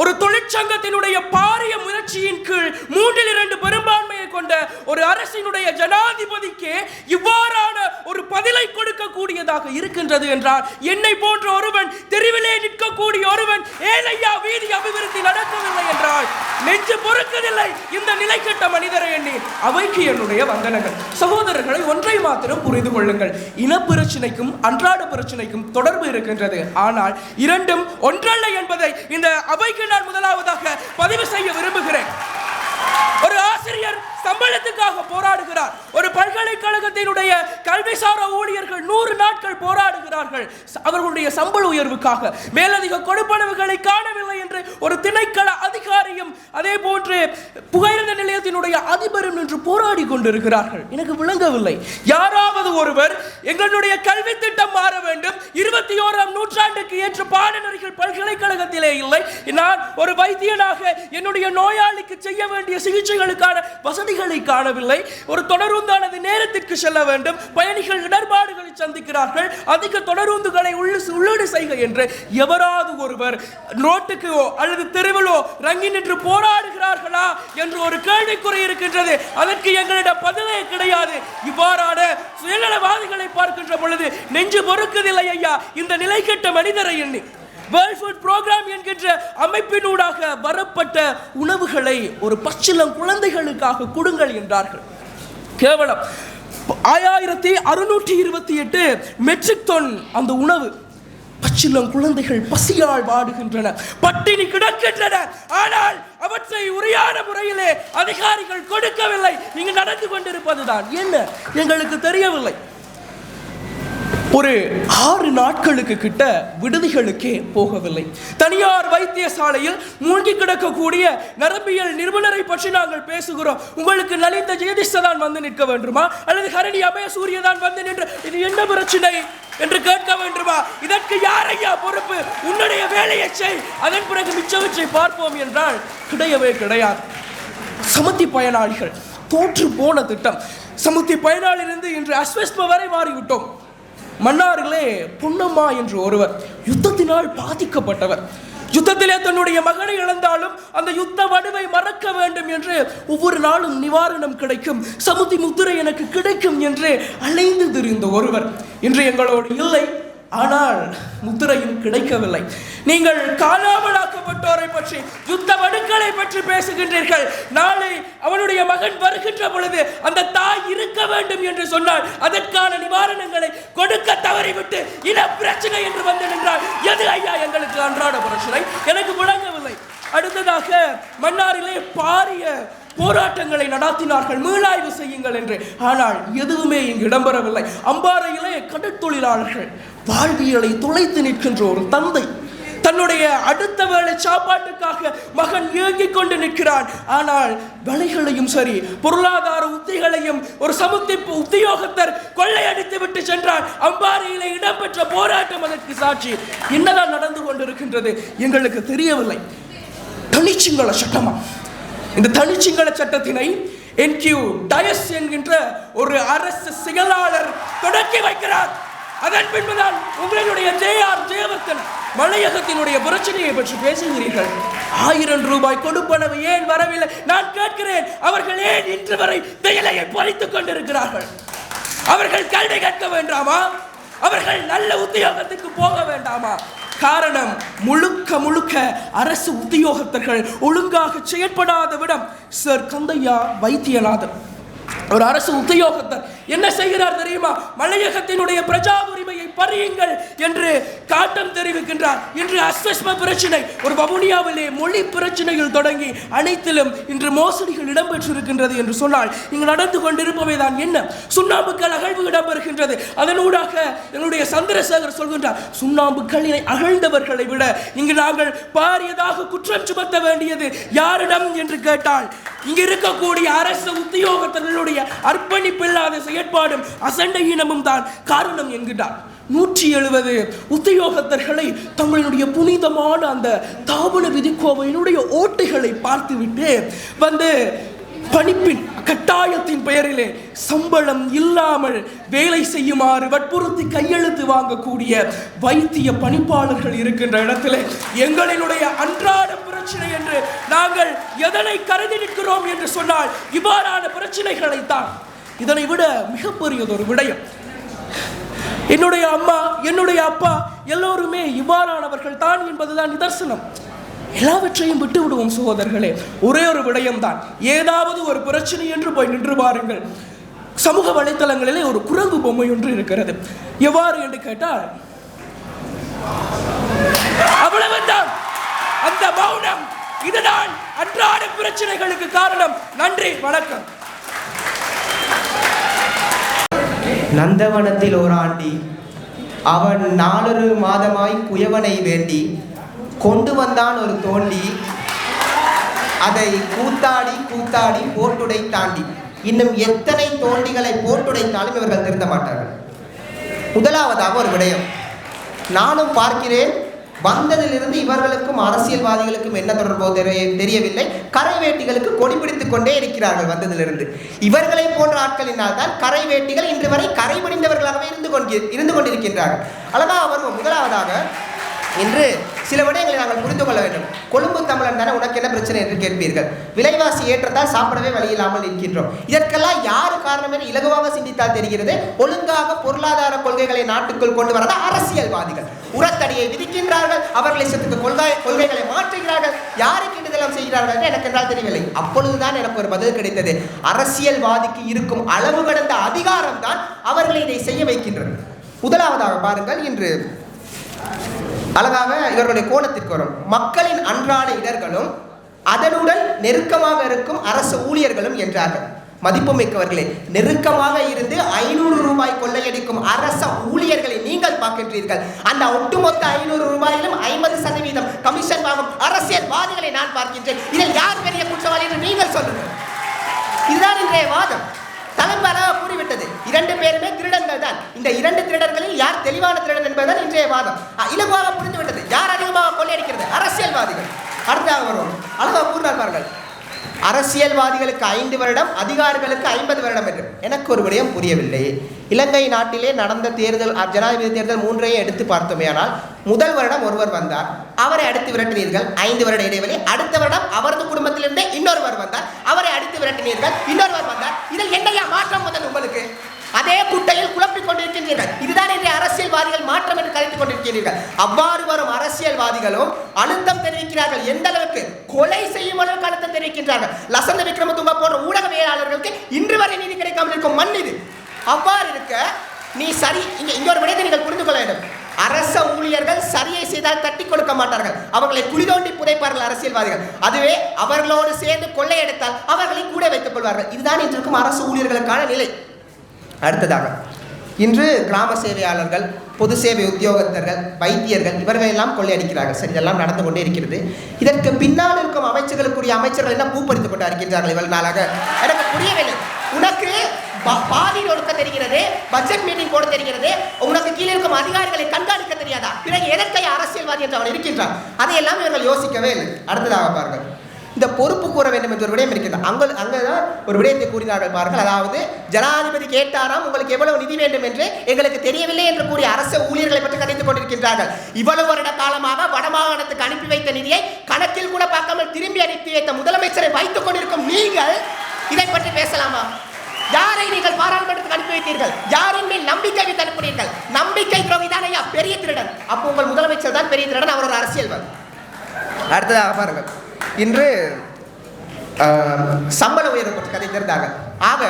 ஒரு தொழிற்சங்கத்தினுடைய பாரிய முயற்சியின் கீழ் 3/2 பெரும்பான்மையை கொண்ட ஒரு அரசினுடைய ஜனாதிபதிக்கு இவ்வாறான ஒரு பதிலை கொடுக்கக்கூடியதாக இருக்கின்றது என்றால், என்னை போன்ற ஒருவன், தெருவிலே நிற்கக்கூடிய ஒருவன், ஏனையா வீதி அபிவிருத்தி நடக்கவில்லை என்றால் நெஞ்சு பொறுக்கவில்லை இந்த நிலை கெட்ட மனிதரை எண்ணி. அவைக்கு என்னுடைய வந்தனங்கள். சகோதரர்களை, ஒன்றை மாத்திரம் புரிந்து கொள்ளுங்கள். இனப்பிரச்சினைக்கும் அன்றாட பிரச்சினைக்கும் தொடர்பு இருக்கின்றது. ஆனால் இரண்டும் ஒன்றல்ல என்பதை இந்த அவைக்கு நான் முதலாவதாக பதிவு செய்ய விரும்புகிறேன். ஒரு ஆசிரியர் சம்பளத்துக்காக போராடுகிறார். ஒரு பல்கலைக்கழகத்தினுடைய கல்விசாரா ஊழியர்கள் 100 நாட்கள் போராடுகிறார்கள் அவர்களுடைய சம்பள உயர்வுக்காக. மேலதிக கொடுப்பனவுகளை காணவில்லை என்று ஒரு திணைக்கள அதிகாரியும் அதே போன்று புகையிரத நிலையத்தினுடைய அதிபரும் நின்று போராடி கொண்டிருக்கிறார்கள். எனக்கு விளங்கவில்லை. யாராவது ஒருவர் எங்களுடைய கல்வி திட்டம் மாற வேண்டும், 21ஆம் நூற்றாண்டுக்கு ஏற்ற பாடநெறிகள் பல்கலைக்கழகத்திலே இல்லை, நான் ஒரு வைத்தியனாக என்னுடைய நோயாளிக்கு செய்ய வேண்டிய சிகிச்சைகளுக்கான வசதிகளை காணவில்லை, ஒரு தொடருந்தானது நேரத்திற்கு செல்ல வேண்டும், பயணிகள் இடர்பாடுகளை சந்திக்கிறார்கள், அதிக தொடருந்துகளை உள்ளீடு செய்க என்று எவராது ஒருவர் ரோட்டுக்கோ அல்லது தெருவிலோ ரங்கி நின்று போராடுகிறார்களா என்று ஒரு கேள்விக்குறி இருக்கின்றது. அதற்கு எங்களிடம் பதிலே கிடையாது. இவ்வாறான சுயநலவாதிகளை பார்க்கின்ற பொழுது நெஞ்சு பொறுக்குதில்லை ஐயா இந்த நிலை கெட்ட மனிதரை எண்ணி. வேர்ல்ட் ஃபுட் புரோகிராம் என்கின்ற அமைப்பினூடாக வரப்பட்ட உணவுகளை ஒரு பச்சிளம் குழந்தைகளுக்காக கொடுங்கள் என்றார்கள். கேவலம் 5628 மெட்ரிக் டன் அந்த உணவு. பச்சிளம் குழந்தைகள் பசியால் வாடுகின்றன, பட்டினி கிடக்கின்றன. ஆனால் அவற்றை உரியான முறையிலே அதிகாரிகள் கொடுக்கவில்லை. இங்கு நடந்து கொண்டிருப்பதுதான் என்ன எங்களுக்கு தெரியவில்லை. ஒரு 6 நாட்களுக்கு கிட்ட விடுதிகளுக்கே போகவில்லை. தனியார் வைத்தியசாலையில் மூழ்கி கிடக்கக்கூடிய நரம்பியல் நிபுணரை பற்றி நாங்கள் பேசுகிறோம். உங்களுக்கு நலிந்த ஜெயதிஷ தான் வந்து நிற்க வேண்டுமா அல்லது ஹரணி அபயசூரிய தான் வந்து நின்று இது என்ன பிரச்சனை என்று கேட்க வேண்டுமா? இதற்கு யாரையா பொறுப்பு? உன்னுடைய வேலையை செய், அதன் பிறகு மிச்சவற்றை பார்ப்போம் என்றால் கிடையவே கிடையாது. சமுத்தி பயனாளிகள் தோற்று போன திட்டம். சமுத்தி பயனாளிலிருந்து இன்று அஸ்வஸ்ம வரை மாறிவிட்டோம். மன்னாரிலே பொன்னம்மா என்று ஒருவர் யுத்தத்தினால் பாதிக்கப்பட்டவர். யுத்தத்திலே தன்னுடைய மகனை இழந்தாலும் அந்த யுத்த வடுவை மறக்க வேண்டும் என்று ஒவ்வொரு நாளும் நிவாரணம் கிடைக்கும், சமுத்தி முத்திரை எனக்கு கிடைக்கும் என்று அலைந்து திரிந்த ஒருவர் இன்று எங்களோடு இல்லை. ஆனால் முத்திரையும் கிடைக்கவில்லை. நீங்கள் காணாமலாக்கப்பட்டோரை பற்றி, யுத்த வடுக்களை பற்றி பேசுகின்றீர்கள். நாளை அவனுடைய மகன் வருகின்ற பொழுது அந்த தாய் இருக்க வேண்டும் என்று சொன்னால் அதற்கான நிவாரணங்களை கொடுக்க தவறிவிட்டு இன பிரச்சனை என்று வந்து நின்றால் எது ஐயா எங்களுக்கு அன்றாட பிரச்சனை? எனக்கு விளங்கவில்லை. அடுத்ததாக மன்னாரிலே பாரிய போராட்டங்களை நடத்தினார்கள், மீளாய்வு செய்யுங்கள் என்று. ஆனால் எதுவுமே இங்கு இடம்பெறவில்லை. அம்பாறையிலே கடற்தொழிலாளர்கள் வாழ்வியலை துளைத்து நிற்கின்ற ஒரு தந்தை தன்னுடைய அடுத்த வேளை சாப்பாட்டுக்காக மகன் ஏங்கிக் கொண்டு நிற்கிறான். ஆனால் விலைகளையும் சரி பொருளாதார உத்திகளையும் ஒரு சமுத்தி உத்தியோகத்தர் கொள்ளையடித்து விட்டு சென்றார். அம்பாறையிலே இடம்பெற்ற போராட்டம் அதற்கு சாட்சி. என்னதான் நடந்து கொண்டிருக்கின்றது எங்களுக்கு தெரியவில்லை. தனிச்சிங்கள சட்டமா? இந்த தனிச்சிங்கள சட்டத்தினை என்கியூ டயஸ் என்கின்ற ஒரு அரசு செயலாளர் தொடக்கி வைக்கிறார். அதன் பின்புதான் உங்களுடைய ஜேஆர் ஜெயவர்தன் மலையகத்தினுடைய பிரச்சனையை பற்றி பேசுகிறீர்கள். 1000 ரூபாய் கொடுப்பனவு ஏன் வரவில்லை? நான் கேட்கிறேன், அவர்கள் ஏன் இன்று வரை தேயிலையை பறித்துக் கொண்டிருக்கிறார்கள்? அவர்கள் கல்வி கற்க வேண்டாமா? அவர்கள் நல்ல உத்தியோகத்துக்கு போக வேண்டாமா? காரணம் முழுக்க அரசு உத்தியோகத்தர்கள் ஒழுங்காக செயற்படாத விடம். சர் கந்தையா வைத்தியநாதன் ஒரு அரசு உத்தியோகத்தர் என்ன செய்கிறார் தெரியுமா? மலையகத்தினுடைய பிரஜா உரிமையை பறியுங்கள் என்று காட்டம் தெரிவிக்கின்றார். இன்று அஸ்வஸ்ம பிரச்சனை, ஒரு வவுனியாவிலே மொழி பிரச்சனைகள் தொடங்கி அனைத்திலும் இன்று மோசடிகள் இடம்பெற்றிருக்கின்றது என்று சொன்னால் இங்கு நடந்து கொண்டிருப்பவை தான் என்ன? சுண்ணாம்புக்கள் அகழ்வு இடம்பெறுகின்றது. அதனூடாக என்னுடைய சந்திரசேகர் சொல்கின்றார், சுண்ணாம்புக்களினை அகழ்ந்தவர்களை விட இங்கு நாங்கள் பாரியதாக குற்றம் சுமத்த வேண்டியது யாரிடம் என்று கேட்டால் இங்கு இருக்கக்கூடிய அரசு உத்தியோகத்தர்களுடைய அர்ப்பணிப்பில்லாத செயற்பாடும் அசண்டையினமும் தான் காரணம் என்கிறார். 170 உத்தியோகத்தர்களை தங்களுடைய புனிதமான அந்த தாபன விதிக்கோவையினுடைய ஓட்டைகளை பார்த்துவிட்டு வந்து பணிப்பின் கட்டாயத்தின் பெயரிலே சம்பளம் இல்லாமல் வேலை செய்யுமாறு வற்புறுத்தி கையெழுத்து வாங்கக்கூடிய வைத்திய பணிப்பாளர்கள் இருக்கின்ற இடத்திலே எங்களினுடைய அன்றாட பிரச்சனை என்று நாங்கள் எதனை கருதி நிற்கிறோம் என்று சொன்னால் இவ்வாறான பிரச்சனைகளைத்தான். இதனை விட மிகப்பெரியதொரு விடயம், என்னுடைய அம்மா என்னுடைய அப்பா எல்லோருமே இவ்வாறானவர்கள் தான் என்பதுதான் நிதர்சனம். எல்லாவற்றையும் விட்டு விடுவோம் சகோதரர்களே. ஒரே ஒரு விடயம்தான், ஏதாவது ஒரு பிரச்சனை என்று போய் நின்று பாருங்கள். சமூக வலைத்தளங்களிலே ஒரு குரங்கு பொம்மை ஒன்று இருக்கிறது. எவ்வாறு என்று கேட்டால் அவ்வளவுதான், அந்த மௌனம். இதுதான் அன்றாட பிரச்சனைகளுக்கு காரணம். நன்றி, வணக்கம். நந்தவனத்தில் ஓராண்டி அவன் 4 மாதமாய் குயவனை வேண்டி கொண்டு வந்தான் ஒரு தோண்டி, அதை கூத்தாடி கூத்தாடி போட்டுடை தாண்டி. இன்னும் எத்தனை தோண்டிகளை போட்டுடைத்தாலும் இவர்கள் திருந்த மாட்டார்கள். முதலாவதாக ஒரு விடயம் நானும் பார்க்கிறேன், வந்ததிலிருந்து இவர்களுக்கும் அரசியல்வாதிகளுக்கும் என்ன தொடர்போ தெரியவில்லை. கரை வேட்டிகளுக்கு கொடி பிடித்துக் கொண்டே இருக்கிறார்கள் வந்ததிலிருந்து. இவர்களை போன்ற ஆட்களினால் தான் கரை வேட்டிகள் இன்று வரை கரை பிடிந்தவர்களாகவே இருந்து கொண்டிருக்கின்றார்கள். அழகாக வருவோம். முதலாவதாக இன்று சில விடயங்களை நாங்கள் புரிந்து கொள்ள வேண்டும். கொழும்பு தமிழன் தானே, உனக்கு என்ன பிரச்சனை என்று கேட்பீர்கள். விலைவாசி ஏற்றத்தால் சாப்பிடவே வழி இல்லாமல் இருக்கின்றோம். இதற்கெல்லாம் யாரு காரணம் என்று இலகுவாக சிந்தித்தால் தெரிகிறது. ஒழுங்காக பொருளாதார கொள்கைகளை நாட்டுக்குள் கொண்டு வரத அரசியல்வாதிகள் உரத்தடியை விதிக்கின்றார்கள், அவர்களை சத்துக்கு கொள்கைகளை மாற்றுகிறார்கள். யாருக்கு இதெல்லாம் செய்கிறார்கள் என்று எனக்கு என்றால் தெரியவில்லை. அப்பொழுதுதான் எனக்கு ஒரு பதில் கிடைத்தது. அரசியல்வாதிக்கு இருக்கும் அளவு கடந்த அதிகாரம் தான் அவர்களை இதை செய்ய வைக்கின்றது. முதலாவதாக பாருங்கள், இன்று அழகாக இவர்களுடைய கோணத்திற்கு வரும். மக்களின் அன்றாட இடர்களும் அதனுடன் நெருக்கமாக இருக்கும் அரசு ஊழியர்களும் என்றார்கள். மதிப்புமிக்கவர்களே, நெருக்கமாக இருந்து 500 ரூபாய் கொள்ளையடிக்கும் அரச ஊழியர்களை நீங்கள் பார்க்கின்றீர்கள். அந்த ஒட்டுமொத்த 500 ரூபாயிலும் 50% கமிஷன் வாங்கும் அரசியல்வாதிகளை நான் பார்க்கின்றேன். இதில் யார் பெரிய குற்றவாளி என்று நீங்கள் சொல்லுங்கள். இதுதான் இன்றைய வாதம். தலைப்பராக கூறிவிட்டது. 2 பேருமே திருடர்கள் தான். இந்த 2 திருடர்களில் யார் தெளிவான திருடன் என்பதுதான் இன்றைய வாதம். இலகுவாக புரிந்துவிட்டது. யார் அதிகமாக கொள்ளையடிக்கிறது? அரசியல்வாதிகள். அடுத்தாக வருவோம். அழகாக கூறினார்கள், அரசியல்வாதிகளுக்கு 5 வருடம், அதிகாரிகளுக்கு 50 வருடம் என்று. எனக்கு ஒரு விடயம் புரியவில்லை. இலங்கை நாட்டிலே நடந்த தேர்தல், ஜனாதிபதி தேர்தல் 3ஐயும் எடுத்து பார்த்தோமேயானால், முதல் வருடம் ஒருவர் வந்தார், அவரை அடித்து விரட்டினீர்கள், 5 வருட இடைவெளி. அடுத்த வருடம் அவரது குடும்பத்திலிருந்தே இன்னொருவர் வந்தார், அவரை அடித்து விரட்டினீர்கள், இன்னொருவர் வந்தார். இதில் என்னையா மாற்றம் முதல் உங்களுக்கு? அதே குட்டையில் குழப்பிக் கொண்டிருக்கின்றீர்கள். இதுதான் இன்றைய அரசியல்வாதிகள் மாற்றம் என்று கருத்துக் கொண்டிருக்கிறீர்கள். அவ்வாறு வரும் அரசியல்வாதிகளும் அழுத்தம் தெரிவிக்கிறார்கள். எந்த அளவுக்கு? கொலை செய்யும் அளவுக்கு அழுத்தம் தெரிவிக்கின்றார்கள். லசந்த விக்ரமதுங்க போன்ற ஊடகவியலாளர்களுக்கு இன்று வரை நீதி கிடைக்காமல் இருக்கும் மண் இது. அவ்வாறு இருக்க நீ சரி, இங்க ஒரு விடயத்தை நீங்கள் புரிந்து கொள்ள வேண்டும். அரச ஊழியர்கள் சரியை செய்தால் தட்டி கொடுக்க மாட்டார்கள், அவர்களை குழி தோண்டி புதைப்பார்கள் அரசியல்வாதிகள். அதுவே அவர்களோடு சேர்ந்து கொள்ளையடித்தால் அவர்களை கூட வைத்துக் கொள்வார்கள். இதுதான் இன்று இருக்கும் அரசு ஊழியர்களுக்கான நிலை. அடுத்ததாக, இன்று கிராம சேவையாளர்கள், பொது சேவை உத்தியோகத்தர்கள், வைத்தியர்கள் இவர்கள் எல்லாம் கொள்ளையடிக்கிறார்கள். சரி, இதெல்லாம் நடந்து கொண்டே இருக்கிறது. இதற்கு பின்னால் இருக்கும் அமைச்சர்களுக்குரிய அமைச்சர்கள் எல்லாம் பூப்பறித்துக் கொண்டு இருக்கின்றார்கள் இவ்வளவு நாளாக. எனக்கு புரியவில்லை. உனக்கு பாதி ஒடுக்க தெரிகிறது, பட்ஜெட் மீட்டிங் போட தெரிகிறது, உனக்கு கீழே இருக்கும் அதிகாரிகளை கண்காணிக்க தெரியாதா? பிறகு எதற்கை அரசியல்வாதி என்று அவன் இருக்கின்றான்? அதையெல்லாம் இவர்கள் யோசிக்கவே இல்லை. அடுத்ததாக பாருங்கள், இந்த பொறுப்பு கூற வேண்டும் என்ற ஒரு விடயம் இருக்கிறது. அங்கதான் ஒரு விடயத்தை கூறினார்கள் பாருங்கள். அதாவது, ஜனாதிபதி கேட்டாராம் உங்களுக்கு எவ்வளவு நிதி வேண்டும் என்று, எங்களுக்கு தெரியவில்லை என்று கூறிய அரசு ஊழியர்களை பற்றி கதைத்துக் கொண்டிருக்கின்றார்கள். இவ்வளவு வருட காலமாக வடமாகாணத்துக்கு அனுப்பி வைத்த நிதியை கணக்கில் கூட பார்க்காமல் திரும்பி அனுப்பி வைத்த முதலமைச்சரை வைத்துக் கொண்டிருக்கும் நீங்கள் இதை பற்றி பேசலாமா? யாரை நீங்கள் பாராளுமன்றத்துக்கு அனுப்பி வைத்தீர்கள்? யாரின் மேல் நம்பிக்கை வைத்து அனுப்பினீர்கள்? நம்பிக்கை துரோகி தான் ஐயா பெரிய திருடன். அப்போ உங்கள் முதலமைச்சர் தான் பெரிய திருடன், அவர் ஒரு அரசியல்வாதி. அடுத்ததாக பாருங்கள், இன்று சம்பள உயர்வு பற்றி கதை தெரிந்தாங்க. ஆக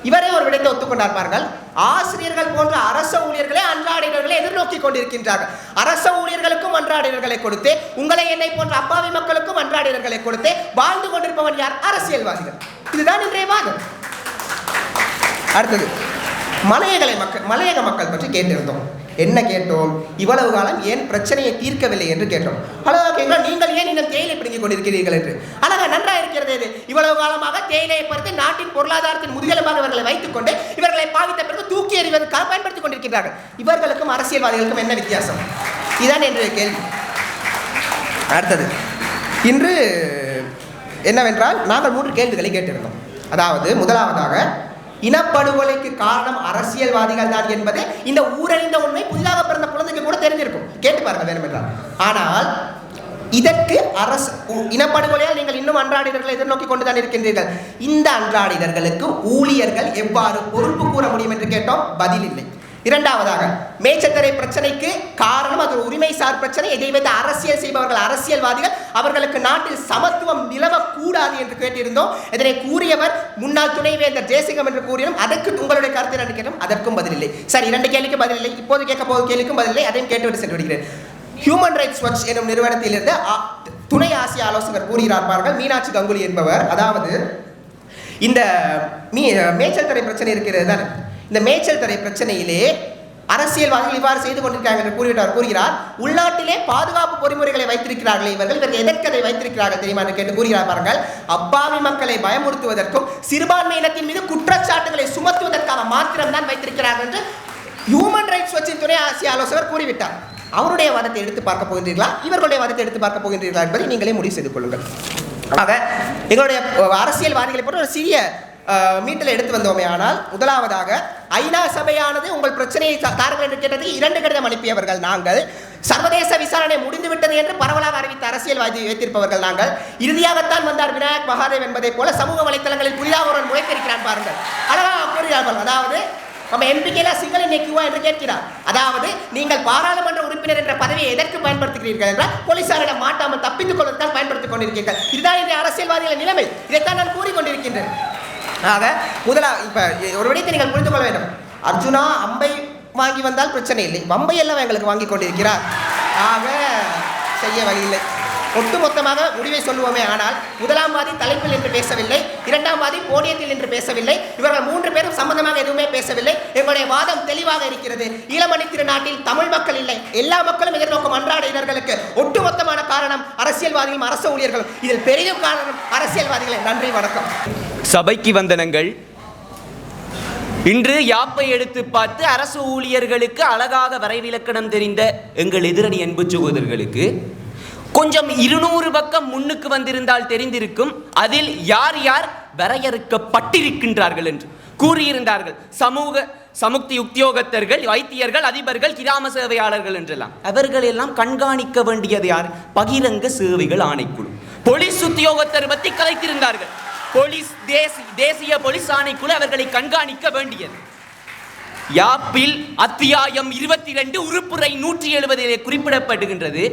இவரே ஒரு விடயத்தை ஒத்துக்கொண்டார் பாருங்கள். ஆசிரியர்கள் போன்ற அரச ஊழியர்களே அன்றாடினர்களை எதிர்நோக்கி கொண்டிருக்கின்றார்கள். அரச ஊழியர்களுக்கும் அன்றாடினர்களை கொடுத்து, உங்களை என்னை போன்ற அப்பாவி மக்களுக்கும் அன்றாடினர்களை கொடுத்து வாழ்ந்து கொண்டிருப்பவன் யார்? அரசியல்வாதிகள். இதுதான் இன்றைய வாதம். அடுத்தது, மலையக மக்கள் பற்றி கேட்டிருந்தோம். என்ன கேட்டோம்? இவ்வளவு காலம் ஏன் பிரச்சனையை தீர்க்கவில்லை என்று கேட்டோம். அழகா கேட்கலாம், நீங்கள் ஏன் இன்னும் தேயிலை பிடுங்கிக் கொண்டிருக்கிறீர்கள் என்று. அழகா நன்றாக இருக்கிறது. இது இவ்வளவு காலமாக தேயிலையை பொறுத்து நாட்டின் பொருளாதாரத்தின் முதுகெலும்பாக இவர்களை வைத்துக் கொண்டு இவர்களை பாவித்த பிறகு தூக்கி எறிவதற்காக பயன்படுத்திக் கொண்டிருக்கிறார்கள். இவர்களுக்கும் அரசியல்வாதிகளுக்கும் என்ன வித்தியாசம்? இதுதான் என்னுடைய கேள்வி. அடுத்தது இன்று என்னவென்றால் நாங்கள் 3 கேள்விகளை கேட்டிருந்தோம். அதாவது முதலாவதாக, இனப்படுகொலைக்கு காரணம் அரசியல்வாதிகள் தான் என்பது இந்த ஊரறிந்த உண்மை புதிதாக பிறந்த குழந்தைக்கு கூட தெரிஞ்சிருக்கும். கேட்டு பாருங்க வேணுமென்றால். ஆனால் இதற்கு அரசு இனப்படுகொலையால் நீங்கள் இன்னும் அன்றாடினர்களை எதிர்நோக்கி கொண்டுதான் இருக்கின்றீர்கள். இந்த அன்றாடினர்களுக்கு ஊழியர்கள் எவ்வாறு பொறுப்பு கூற முடியும் என்று கேட்டோம், பதில் இல்லை. இரண்டாவதாக, மேச்சத்தரை பிரச்சனைக்கு காரணம் அது உரிமை சார் பிரச்சனை. இதை வைத்து அரசியல் செய்பவர்கள் அரசியல்வாதிகள், அவர்களுக்கு நாட்டில் சமத்துவம் நிலவக்கூடாது என்று கேட்டிருந்தோம். இதனை கூறியவர் முன்னாள் துணைவேந்தர் ஜெயசிங்கம் என்று கூறியும் அதற்கு உங்களுடைய கருத்து என்று கேட்டோம், அதற்கும் பதில் இல்லை. சரி, 2 கேள்விக்கு பதில் இல்லை. இப்போது கேட்க போகும் கேள்விக்கும் பதில் இல்லை. அதையும் கேட்டுவிட்டு சென்று விடுகிறேன். ஹியூமன் ரைட்ஸ் வாட்ச் எனும் நிறுவனத்திலிருந்து துணை ஆசிய ஆலோசகர் கூறுகிறார்கள், மீனாட்சி கங்குலி என்பவர். அதாவது இந்த மேய்ச்சல் தரை பிரச்சனை இருக்கிறது தானே, இந்த மேய்ச்சல் தரை பிரச்சனையிலே அரசியல்வாதிகள் இவ்வாறு செய்து கொண்டிருக்கிறார்கள் என்று கூறுகிறார். உள்நாட்டிலே பாதுகாப்பு பொறிமுறைகளை வைத்திருக்கிறார்கள் இவர்கள் எதற்கு அதை வைத்திருக்கிறார்கள் தெரியுமா என்று கேட்டு கூறுகிறார் பாருங்கள். அப்பாவி மக்களை பயமுறுத்துவதற்கும் சிறுபான்மையினத்தின் மீது குற்றச்சாட்டுகளை சுமத்துவதற்காக மாத்திரம்தான் வைத்திருக்கிறார்கள் என்று ஹியூமன் ரைட்ஸ் வாட்சின் துணை ஆசிய ஆலோசகர் கூறிவிட்டார். அவருடைய வாதத்தை எடுத்து பார்க்க போகின்றீர்களா, இவர்களுடைய வாதத்தை எடுத்து பார்க்க போகின்றீர்களா என்பதை நீங்களே முடிவு செய்து கொள்ளுங்கள். ஆக எங்களுடைய அரசியல்வாதிகளை போன்ற ஒரு சிறிய மீட்டில் எடுத்து வந்தோமே. ஆனால் முதலாவதாக, ஐநா சபையானது உங்கள் பிரச்சனையை தாருங்கள் என்று கேட்டது 2 கடிதம் அனுப்பியவர்கள் நாங்கள். சர்வதேச விசாரணை முடிந்துவிட்டது என்று பரவலாக அறிவித்த அரசியல்வாதி வைத்திருப்பவர்கள் நாங்கள். இறுதியாகத்தான் வந்தார் விநாயக் மகாதேவ் என்பதை போல சமூக வலைத்தளங்களில் புதிதாக ஒருவன் முளைத்திருக்கிறான் பாருங்கள். அழகாக கூறுகிறார்கள். அதாவது நம்ம எம்பிக்கையில சிங்கள நிற்குவா என்று கேட்கிறார். அதாவது நீங்கள் பாராளுமன்ற உறுப்பினர் என்ற பதவியை எதற்கு பயன்படுத்துகிறீர்கள் என்றால் போலீசாரிடம் மாட்டாமல் தப்பித்துக் கொள்வதற்காக பயன்படுத்திக் கொண்டிருக்கிறீர்கள். இதுதான் இந்த அரசியல்வாதிகளின் நிலைமை. இதைத்தான் நான் கூறிக்கொண்டிருக்கின்றேன். ஆக இப்ப ஒரு விடயத்தை நீங்கள் புரிந்து கொள்ள வேண்டும். அர்ஜுனா அம்பை வாங்கி வந்தால் பிரச்சனை இல்லை, வம்பை எல்லாம் எங்களுக்கு வாங்கி கொண்டிருக்கிறார். ஆக செய்ய வழியில்லை. ஒட்டுமொத்தமாக முடிவை சொல்லுவோமே. ஆனால் முதலாம் வாதி தலைப்பில் என்று பேசவில்லை, இரண்டாம் வாதி போடியத்தில் என்று பேசவில்லை. இவர்கள் 3 பேரும் சம்பந்தமாக எதுவுமே பேசவில்லை. எங்களுடைய வாதம் தெளிவாக இருக்கிறது. ஈழமணி திருநாட்டில் தமிழ் மக்கள் இல்லை, எல்லா மக்களும் எதிர்நோக்கும் அன்றாட இடர்களுக்கு ஒட்டுமொத்தமான காரணம் அரசியல்வாதிகளும் அரசு ஊழியர்களும். இதில் பெரிதும் காரணம் அரசியல்வாதிகளே. நன்றி, வணக்கம். சபைக்கு வந்தனங்கள். இன்று யாப்பை எடுத்து பார்த்து அரசு ஊழியர்களுக்கு அழகாக வரைவிலக்கணம் தெரிந்த எங்கள் எதிரணி அன்பு சகோதரர்களுக்கு கொஞ்சம் 200 பக்கம் முன்னுக்கு வந்திருந்தால் தெரிந்திருக்கும் அதில் யார் யார் வரையறுக்கப்பட்டிருக்கின்றார்கள் என்று கூறியிருந்தார்கள். சமுக்தி உத்தியோகத்தர்கள், வைத்தியர்கள், அதிபர்கள், கிராம சேவையாளர்கள் என்றெல்லாம். அவர்கள் எல்லாம் கண்காணிக்க வேண்டியது யார்? பகிரங்க சேவைகள் ஆணைக்குழு. போலீஸ் உத்தியோகத்தர் பற்றி கலைத்திருந்தார்கள். தேசிய போலீஸ் ஆணைக்குழு அவர்களை கண்காணிக்க வேண்டியது. யாப்பில் அத்தியாயம் 22 உறுப்புரை 170 குறிப்பிடப்படுகின்றது.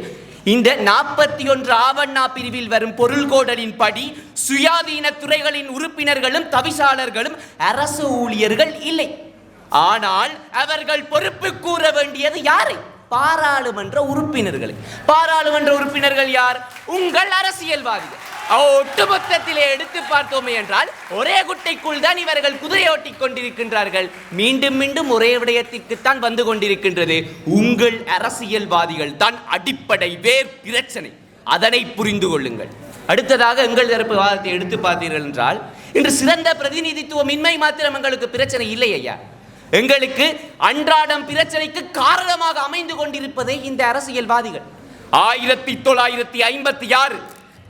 இந்த 41 ஆவண்ணா பிரிவில் வரும் பொருள்கோடலின் படி சுயாதீன துறைகளின் உறுப்பினர்களும் தவிசாளர்களும் அரசு ஊழியர்கள் இல்லை. ஆனால் அவர்கள் பொறுப்பு கூற வேண்டியது யாரை? பாராளுமன்ற உறுப்பினர்களை. பாராளுமன்ற உறுப்பினர்கள் யார்? உங்கள் அரசியல்வாதிகள். ஒட்டுமொத்தத்திலே எடுத்து பார்த்தோமே என்றால் ஒரே குட்டைக்குள் தான் இவர்கள் குதிரையோட்டி கொண்டிருக்கின்றார்கள். மீண்டும் மீண்டும் ஒரே விடயத்திற்குத்தான் வந்து கொண்டிருக்கின்றது. உங்கள் அரசியல்வாதிகள் தான் அடிப்படை வேர் பிரச்சனை. அதனை புரிந்து கொள்ளுங்கள். அடுத்ததாக எங்கள் தரப்பு வாதத்தை எடுத்து பார்த்தீர்கள் என்றால் இன்று சிறந்த பிரதிநிதித்துவம் இன்மை மாத்திரம் எங்களுக்கு பிரச்சனை இல்லை ஐயா. எங்களுக்கு அன்றாடம் பிரச்சனைக்கு காரணமாக அமைந்து கொண்டிருப்பதே இந்த அரசியல்வாதிகள். 1956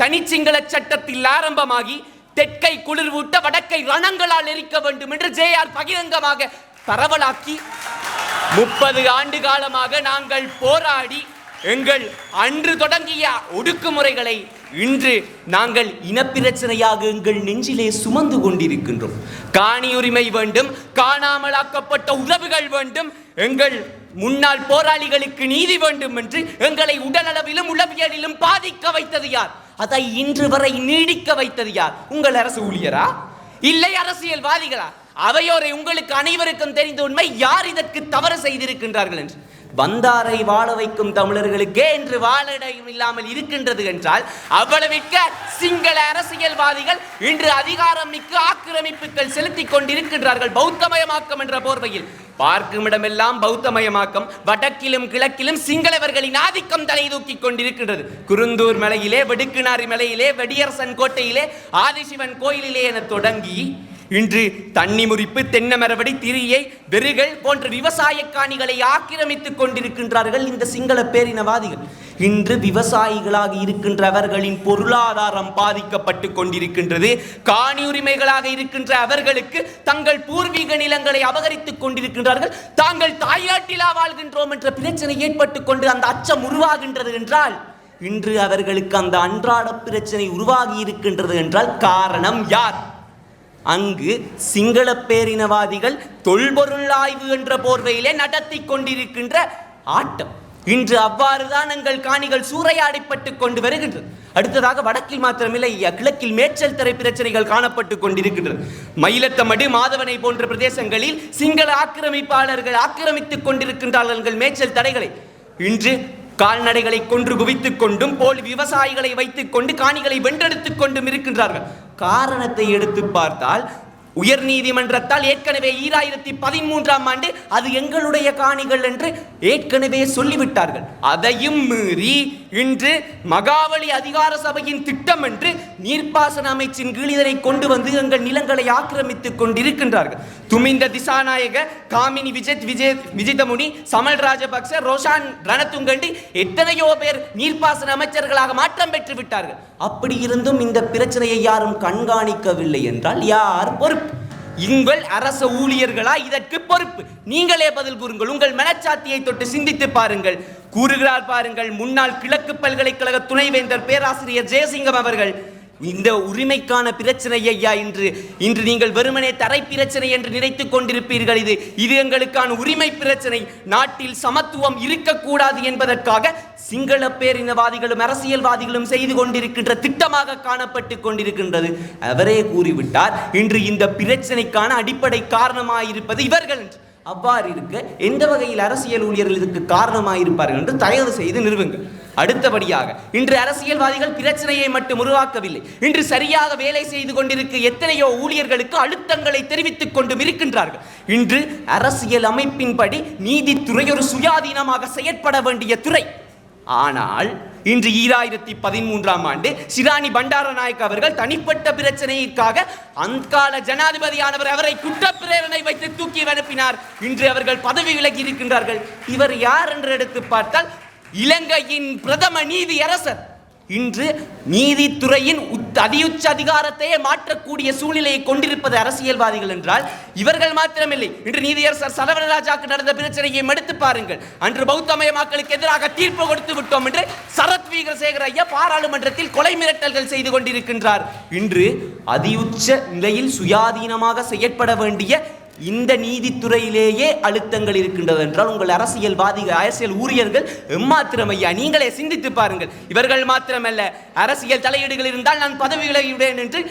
தனிச்சிங்கள சட்டத்தில் ஆரம்பமாகி தெற்கை குளிர்வூட்ட வடக்கை ரணங்களால் எரிக்க வேண்டும் என்று ஜேஆர் பகிரங்கமாக பரவலாக்கி 30 ஆண்டு காலமாக நாங்கள் போராடி எங்கள் அன்று தொடங்கிய ஒடுக்குமுறைகளை இன்று நாங்கள் இனப்பிரச்சனையாக எங்கள் நெஞ்சிலே சுமந்து கொண்டிருக்கின்றோம். காணி உரிமை வேண்டும், காணாமலாக்கப்பட்ட உறவுகள் வேண்டும், எங்கள் முன்னாள் போராளிகளுக்கு நீதி வேண்டும் என்று எங்களை உடலளவிலும் உளவியலிலும் பாதிக்க வைத்தது யார்? அதை இன்று வரை நீடிக்க வைத்தது யார்? உங்கள் அரசு ஊழியரா இல்லை அரசியல்வாதிகளா? அவையோரை உங்களுக்கு அனைவருக்கும் தெரிந்த உண்மை, யார் இதற்கு தவறு செய்திருக்கின்றார்கள் என்று. வந்தாரை வாழ வைக்கும் தமிழர்களுக்கே என்று வாழிடம் இல்லாமல் இருக்கின்றது என்றால் அவ்வளவிற்க சிங்கள அரசியல்வாதிகள் இன்று அதிகாரம் மிக்க ஆக்கிரமிப்புகள் செலுத்திக் கொண்டிருக்கின்றார்கள். பௌத்தமயமாக்கம் என்ற போர்வையில் பார்க்கும் இடமெல்லாம் பௌத்தமயமாக்கம். வடக்கிலும் கிழக்கிலும் சிங்களவர்களின் ஆதிக்கம் தலை தூக்கி கொண்டிருக்கின்றது. குருந்தூர் மலையிலே, வெடுக்குநாரி மலையிலே, வெடியரசன் கோட்டையிலே, ஆதிசிவன் கோயிலிலே என தொடங்கி இன்று தண்ணி முறிப்பு, தென்னை மரவடி, திரியை, வெறுகள் போன்ற விவசாய காணிகளை ஆக்கிரமித்துக் கொண்டிருக்கின்றார்கள் இந்த சிங்கள பேரினவாதிகள். இன்று விவசாயிகளாக இருக்கின்றவர்களின் பொருளாதாரம் பாதிக்கப்பட்டு கொண்டிருக்கின்றது. காணி உரிமைகளாக இருக்கின்ற அவர்களுக்கு தங்கள் பூர்வீக நிலங்களை அபகரித்துக் கொண்டிருக்கின்றார்கள். தாங்கள் தாய்நாட்டிலா வாழ்கின்றோம் என்ற பிரச்சனை ஏற்பட்டு கொண்டு அந்த அச்சம் உருவாகின்றது என்றால், இன்று அவர்களுக்கு அந்த அன்றாட பிரச்சனை உருவாகி இருக்கின்றது என்றால் காரணம் யார்? அங்கு சிங்கள பேரினவாதிகள் தொல்பொருள் ஆய்வு என்ற போர்வையிலே நடத்தி கொண்டிருக்கின்ற ஆட்டம். இன்று அவ்வாறுதான் எங்கள் காணிகள் சூறையாடிப்பட்டு கொண்டு வருகின்றது. அடுத்ததாக வடக்கில் மாத்திரமில்லை, கிழக்கில் மேச்சல் தரை பிரச்சனைகள் காணப்பட்டு கொண்டிருக்கின்றது. மயிலத்தமடு, மாதவனை போன்ற பிரதேசங்களில் சிங்கள ஆக்கிரமிப்பாளர்கள் ஆக்கிரமித்துக் கொண்டிருக்கின்றார்கள் மேச்சல் தடைகளை. இன்று கால்நடைகளை கொன்று குவித்துக் கொண்டும் போல் விவசாயிகளை வைத்துக் கொண்டு காணிகளை வென்றெடுத்துக் கொண்டும் இருக்கின்றார்கள். காரணத்தை எடுத்து பார்த்தால், உயர் நீதிமன்றத்தால் ஏற்கனவே 2013ஆம் ஆண்டு அது எங்களுடைய காணிகள் என்று ஏற்கனவே சொல்லிவிட்டார்கள். அதையும் மீறி இன்று மகாவலி அதிகார சபையின் திட்டம் என்று நீர்ப்பாசன அமைச்சின் கீழ் இதனை கொண்டு வந்து எங்கள் நிலங்களை ஆக்கிரமித்துக் கொண்டிருக்கின்றார்கள். துமிந்த திசாநாயக, காமினி விஜிதமுனி, சமல் ராஜபக்ச, ரோஷான் ரணத்துங்கண்டி எத்தனையோ பேர் நீர்ப்பாசன அமைச்சர்களாக மாற்றம் பெற்று விட்டார்கள். அப்படி இருந்தும் இந்த பிரச்சனையை யாரும் கண்காணிக்கவில்லை என்றால் யார் பொறுப்பு? உங்கள் அரச ஊழியர்களா இதற்கு பொறுப்பு? நீங்களே பதில் கூறுங்கள். உங்கள் மனச்சாத்தியை தொட்டு சிந்தித்து பாருங்கள். கூறுகிறார் பாருங்கள், முன்னாள் கிழக்கு பல்கலைக்கழக துணைவேந்தர் பேராசிரியர் ஜெயசிங்கம் அவர்கள், இந்த உரிமைக்கான பிரச்சனை ஐயா இன்று நீங்கள் வெறுமனே தரை பிரச்சனை என்று நினைத்துக் கொண்டிருப்பீர்கள். இது எங்களுக்கான உரிமை பிரச்சனை. நாட்டில் சமத்துவம் இருக்கக்கூடாது என்பதற்காக சிங்கள பேரினவாதிகளும் அரசியல்வாதிகளும் செய்து கொண்டிருக்கின்ற திட்டமாக காணப்பட்டு கொண்டிருக்கின்றது. அவரே கூறிவிட்டார், இன்று இந்த பிரச்சனைக்கான அடிப்படை காரணமாயிருப்பது இவர்கள். அவ்வாறு இருக்க எந்த வகையில் அரசியல் ஊழியர்கள் இதுக்கு காரணமாயிருப்பார்கள் என்று தயவு செய்து நிறுவுங்கள். அடுத்தபடியாக, இன்று அரசியல்வாதிகள் பிரச்சனையை மட்டும் உருவாக்கவில்லை. இன்று சரியாக வேலை செய்து கொண்டிருக்க எத்தனையோ ஊழியர்களுக்கு அழுத்தங்களை தெரிவித்துக் கொண்டும் இருக்கின்றார்கள். இன்று அரசியல் அமைப்பின்படி நீதித்துறை ஒரு சுயாதீனமாக செயற்பட வேண்டிய துறை. ஆனால் இன்று 2013ஆம் ஆண்டு சிராணி பண்டாரநாயக்க அவர்கள் தனிப்பட்ட பிரச்சனைக்காக அந்கால ஜனாதிபதியானவர் அவரை குற்றப்பிரேரணை வைத்து தூக்கி அனுப்பினார். இன்று அவர்கள் பதவி விலகி இருக்கின்றார்கள். இவர் யார் என்று எடுத்து பார்த்தால் இலங்கையின் பிரதம நீதியரசர். இன்று நீதித்துறையின் அதியுச்ச அதிகாரத்தையே மாற்றக்கூடிய சூழ்நிலையை கொண்டிருப்பது அரசியல்வாதிகள் என்றால் இவர்கள் மாத்திரமில்லை. இன்று நீதியரசர் சரவணராஜாக்கு நடந்த பிரச்சனையை எடுத்து பாருங்கள். அன்று பௌத்தமய மக்களுக்கு எதிராக தீர்ப்பு கொடுத்து விட்டோம் என்று சரத் வீரசேகர ஐயா பாராளுமன்றத்தில் கொலை மிரட்டல்கள் செய்து கொண்டிருக்கின்றார். இன்று அதியுச்ச நிலையில் சுயாதீனமாக செயற்பட வேண்டிய இந்த நீதித்துறையிலேயே அழுத்தங்கள் இருக்கின்றது என்றால் உங்கள் அரசியல் ஊழியர்கள் எம்மாத்திரம் ஐயா? நீங்களே சிந்தித்து பாருங்கள். இவர்கள் மாத்திரமல்ல, அரசியல் தலையீடுகள் இருந்தால் நான் பதவி விலகிவிடுவேன் என்று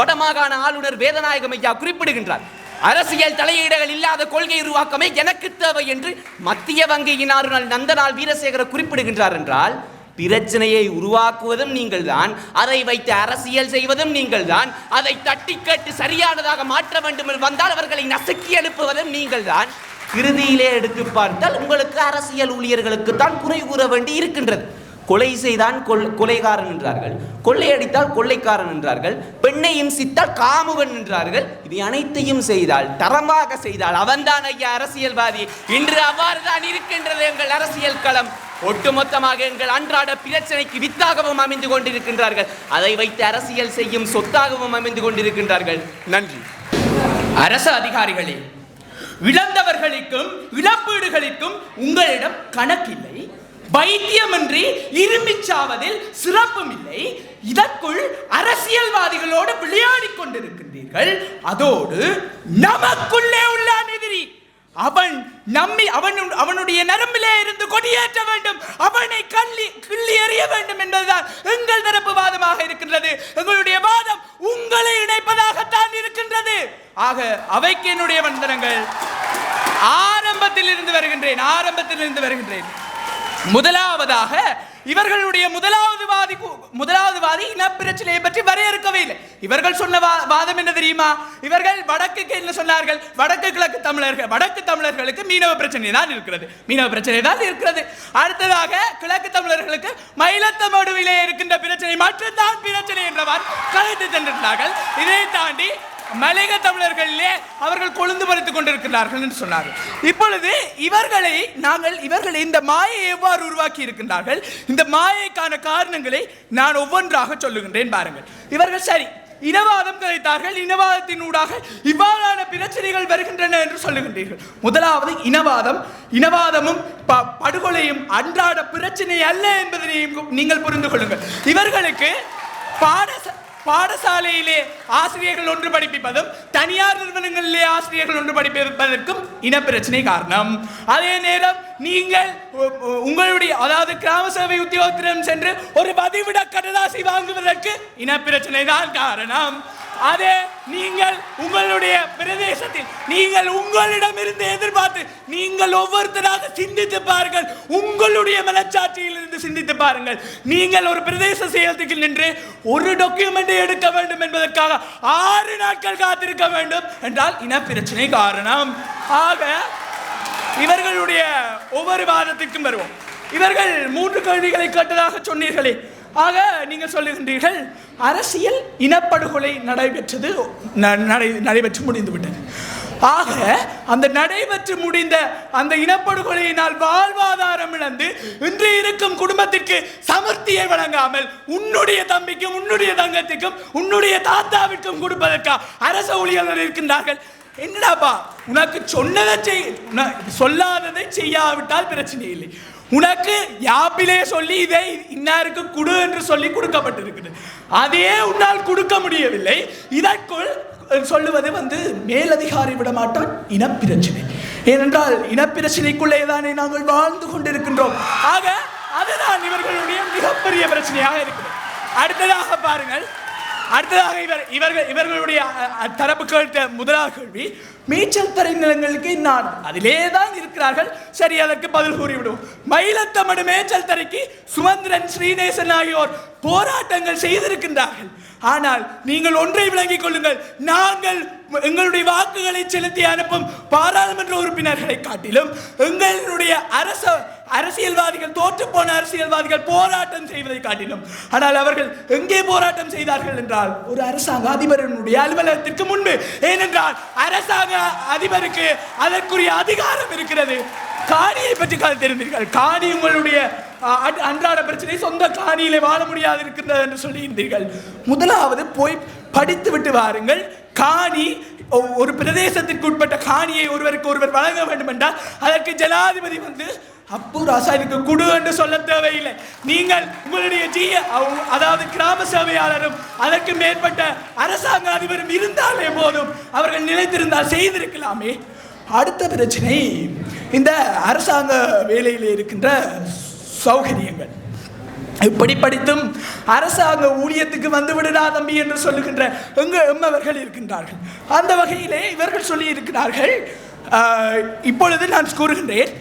வடமாகாண ஆளுநர் வேதநாயகம் ஐயா குறிப்பிடுகின்றார். அரசியல் தலையீடுகள் இல்லாத கொள்கை உருவாக்கமே எனக்கு தேவை என்று மத்திய வங்கியின் ஆளுநர் நந்தலால் வீரசேகர குறிப்பிடுகின்றார் என்றால் பிரச்சனையை உருவாக்குவதும் நீங்கள் தான், அதை வைத்து அரசியல் செய்வதும் நீங்கள் தான், அதை தட்டி கேட்டு சரியானதாக மாற்ற வேண்டும் என்று வந்தால் அவர்களை நசுக்கி எழுப்புவதும் நீங்கள் தான். இறுதியிலே எடுத்து பார்த்தால் உங்களுக்கு அரசியல் ஊழியர்களுக்கு தான் குறை கூற வேண்டி இருக்கின்றது. கொலை செய்தான் கொலைகாரன் என்றார்கள், கொள்ளையடித்தால் கொள்ளைக்காரன் என்றார்கள், பெண்ணை இம்சித்தால் காமுகன் என்றார்கள். இவை அனைத்தையும் செய்தால், தரமாக செய்தால் அவன்தான் ஐயா அரசியல்வாதி. இன்று அவ்வாறு தான் இருக்கின்றது எங்கள் அரசியல் களம். ஒட்டுமொத்தமாக எங்கள் அன்றாட பிரச்சனைக்கு வித்தாகவும் அமைந்து கொண்டிருக்கின்றார்கள். அதை வைத்து அரசியல் செய்யும் சொத்தாகவும் அமைந்து கொண்டிருக்கின்றார்கள். நன்றி. அரசு அதிகாரிகளே, இழந்தவர்களுக்கும் இழப்பீடுகளுக்கும் உங்களிடம் கணக்கில்லை. வைத்தியமின்றி இருமிச்சாவதில் சிறப்பும் இல்லை. இதற்குள் அரசியல்வாதிகளோடு விளையாடி கொண்டிருக்கின்றீர்கள். அதோடு நமக்குள்ளே உள்ள எதிரி அவனுடைய நரம்பிலே இருந்து கொடியேற்ற வேண்டும், அவனை கிள்ளி எறிய வேண்டும் என்பதுதான் எங்கள் தரப்பு வாதமாக இருக்கின்றது. எங்களுடைய வாதம் உங்களை இணைப்பதாகத்தான் இருக்கின்றது. ஆக அவைக்கு என்னுடைய வந்தனங்கள். ஆரம்பத்தில் இருந்து வருகின்றேன். முதலாவதாக இவர்களுடைய முதலாவது வாதி இனப்பிரச்சனையை பற்றி வரையறுக்கவே இல்லை. இவர்கள் சொன்ன வாதம் என்ன தெரியுமா? இவர்கள் வடக்குக்கு என்ன சொன்னார்கள்? வடக்கு தமிழர்களுக்கு மீனவ பிரச்சனை தான் இருக்கிறது. அடுத்ததாக கிழக்கு தமிழர்களுக்கு மயிலத்தமடுவிலே இருக்கின்ற பிரச்சனை மட்டும்தான் பிரச்சனை என்றவாறு கலைத்து சென்றிருந்தார்கள். இதை தாண்டி மலையக தமிழர்களிலே அவர்கள் கொழுந்து பறித்துக் கொண்டிருக்கிறார்கள் என்று சொன்னார்கள். இப்பொழுது இவர்கள் இந்த மாயை எவ்வாறு உருவாக்கி இருக்கின்றார்கள், இந்த மாயைக்கான காரணங்களை நான் ஒவ்வொன்றாக சொல்லுகின்றேன் பாருங்கள். இவர்கள் சரி இனவாதம் கலைத்தார்கள், இனவாதத்தின் ஊடாக இவ்வாறான பிரச்சனைகள் வருகின்றன என்று சொல்லுகின்றீர்கள். முதலாவது இனவாதமும் படுகொலையும் அன்றாட பிரச்சனை அல்ல என்பதை நீங்கள் புரிந்து கொள்ளுங்கள். இவர்களுக்கு பாடசாலையிலே ஆசிரியர்கள் ஒன்று படிப்பதும் தனியார் நிறுவனங்களிலே ஆசிரியர்கள் ஒன்று படிப்பதற்கும் இனப்பிரச்சனை காரணம். அதே நேரம் நீங்கள் உங்களுடைய அதாவது கிராம சேவை உத்தியோகத்திடம் சென்று ஒரு பதிவிட கடதாசி வாங்குவதற்கு இனப்பிரச்சனை தான் காரணம். அதே நீங்கள் உங்களுடைய பிரதேசத்தில் நீங்கள் உங்களிடமிருந்து எதிர்பார்த்து நீங்கள் ஒவ்வொருத்தராக சிந்தித்து பாருங்கள், உங்களுடைய மனச்சாட்சியில் இருந்து சிந்தித்து பாருங்கள். நீங்கள் ஒரு பிரதேச செயலகத்தில் நின்று ஒரு டாக்குமெண்டை எடுக்க வேண்டும் என்பதற்காக 6 நாட்கள் காத்திருக்க வேண்டும் என்றால் இனப்பிரச்சனை காரணம். ஆக இவர்களுடைய ஒவ்வொரு வாதத்திற்கும் வருவோம். இவர்கள் 3 கேள்விகளை கேட்டதாக சொன்னீர்களே, ஆக நீங்கள் சொல்லுகின்றீர்கள் அரசியல் இனப்படுகொலை நடைபெற்று முடிந்துவிட்டது. ஆக அந்த நடைபெற்று முடிந்த அந்த இனப்படுகொலையினால் வாழ்வாதாரம் இழந்து இன்று இருக்கும் குடும்பத்திற்கு சமர்த்தியை வழங்காமல் உன்னுடைய தம்பிக்கும் உன்னுடைய தங்கத்திற்கும் உன்னுடைய தாத்தாவிற்கும் கொடுப்பதற்கா அரச ஊழியர்கள் இருக்கின்றார்கள். என்னடாப்பா உனக்கு சொன்னதை சொல்லாததை செய்யாவிட்டால் பிரச்சனை இல்லை. உனக்கு யாப்பிலே சொல்லி இதை இன்னாருக்கு குடு என்று சொல்லி கொடுக்கப்பட்டிருக்கிறது, அதே உன்னால் கொடுக்க முடியவில்லை. இதற்குள் சொல்லுவது மேலதிகாரி விட மாட்டான் இனப்பிரச்சனை. ஏனென்றால் இனப்பிரச்சனைக்குள்ளே தானே நாங்கள் வாழ்ந்து கொண்டிருக்கின்றோம். ஆக அதுதான் இவர்களுடைய மிகப்பெரிய பிரச்சனையாக இருக்கிறது. அடுத்ததாக பாருங்கள், இவர்களுடைய தரப்பு கேட்ட முதலாவது கேள்வி மேய்ச்சல் தரை நிலங்களுக்கு நான் அதிலே தான் இருக்கிறார்கள். சரி, அதற்கு பதில் கூறிவிடுவோம். மயிலத்தமடு மேய்ச்சல் தரைக்கு சுமந்திரன் ஸ்ரீநேசன் ஆகியோர் போராட்டங்கள் செய்திருக்கின்றார்கள். ஆனால் நீங்கள் ஒன்றை விளங்கிக் கொள்ளுங்கள், நாங்கள் எங்களுடைய வாக்குகளை செலுத்தி அனுப்பும் பாராளுமன்ற உறுப்பினர்களை காட்டிலும் எங்களுடைய அரசியல்வாதிகள் தோற்று போன அரசியல்வாதிகள் போராட்டம் செய்வதை காட்டிலும், ஆனால் அவர்கள் எங்கே போராட்டம் செய்தார்கள் என்றால் ஒரு அரசாங்க அதிபரினுடைய அலுவலகத்திற்கு முன்பு. ஏனென்றால் அரசாங்க அதிபருக்கு அதற்குரிய அதிகாரம் இருக்கிறது. காணியை பற்றி தெரிந்தீர்கள், காணி உங்களுடைய அன்றாட பிரச்சனை, சொந்த காணியிலே வாழ முடியாது இருக்கின்றது என்று சொல்லியிருந்தீர்கள். முதலாவது போய் படித்து விட்டு வாருங்கள். காணி ஒரு பிரதேசத்திற்கு உட்பட்ட காணியை ஒருவருக்கு ஒருவர் வழங்க வேண்டும் என்றால் அதற்கு ஜனாதிபதி அப்பு ராசாயனுக்கு குடு என்று சொல்ல தேவையில்லை. நீங்கள் உங்களுடைய அதாவது கிராம சேவையாளரும் அதற்கு மேற்பட்ட அரசாங்க அதிபரும் இருந்தாலே போதும், அவர்கள் நிலைத்திருந்தால் செய்திருக்கலாமே. அடுத்த பிரச்சனை இந்த அரசாங்க வேலையில் இருக்கின்ற சௌகரியங்கள். இப்படி படித்தும் அரசாங்க ஊழியத்துக்கு வந்துவிடுடா தம்பி என்று சொல்லுகின்ற எம்மவர்கள் இருக்கின்றார்கள். அந்த வகையிலே இவர்கள் சொல்லி இருக்கிறார்கள். இப்பொழுது நான் கூறுகின்றேன்,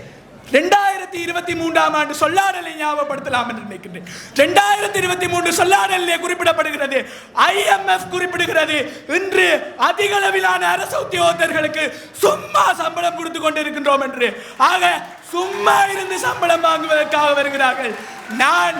2023ஆம் ஆண்டு சொல்லாடலை ஞாபகப்படுத்தலாம் என்று நினைக்கின்றேன். 2023 சொல்லாடலிலே குறிப்பிடப்படுகிறது, IMF குறிப்பிடுகிறது, இன்று அதிக அளவிலான அரசு உத்தியோகத்தர்களுக்கு சும்மா சம்பளம் கொடுத்து கொண்டிருக்கின்றோம் என்று. ஆக சும்மா இருந்து சம்பளம் வாங்குவதற்காக வருகிறார்கள். நான்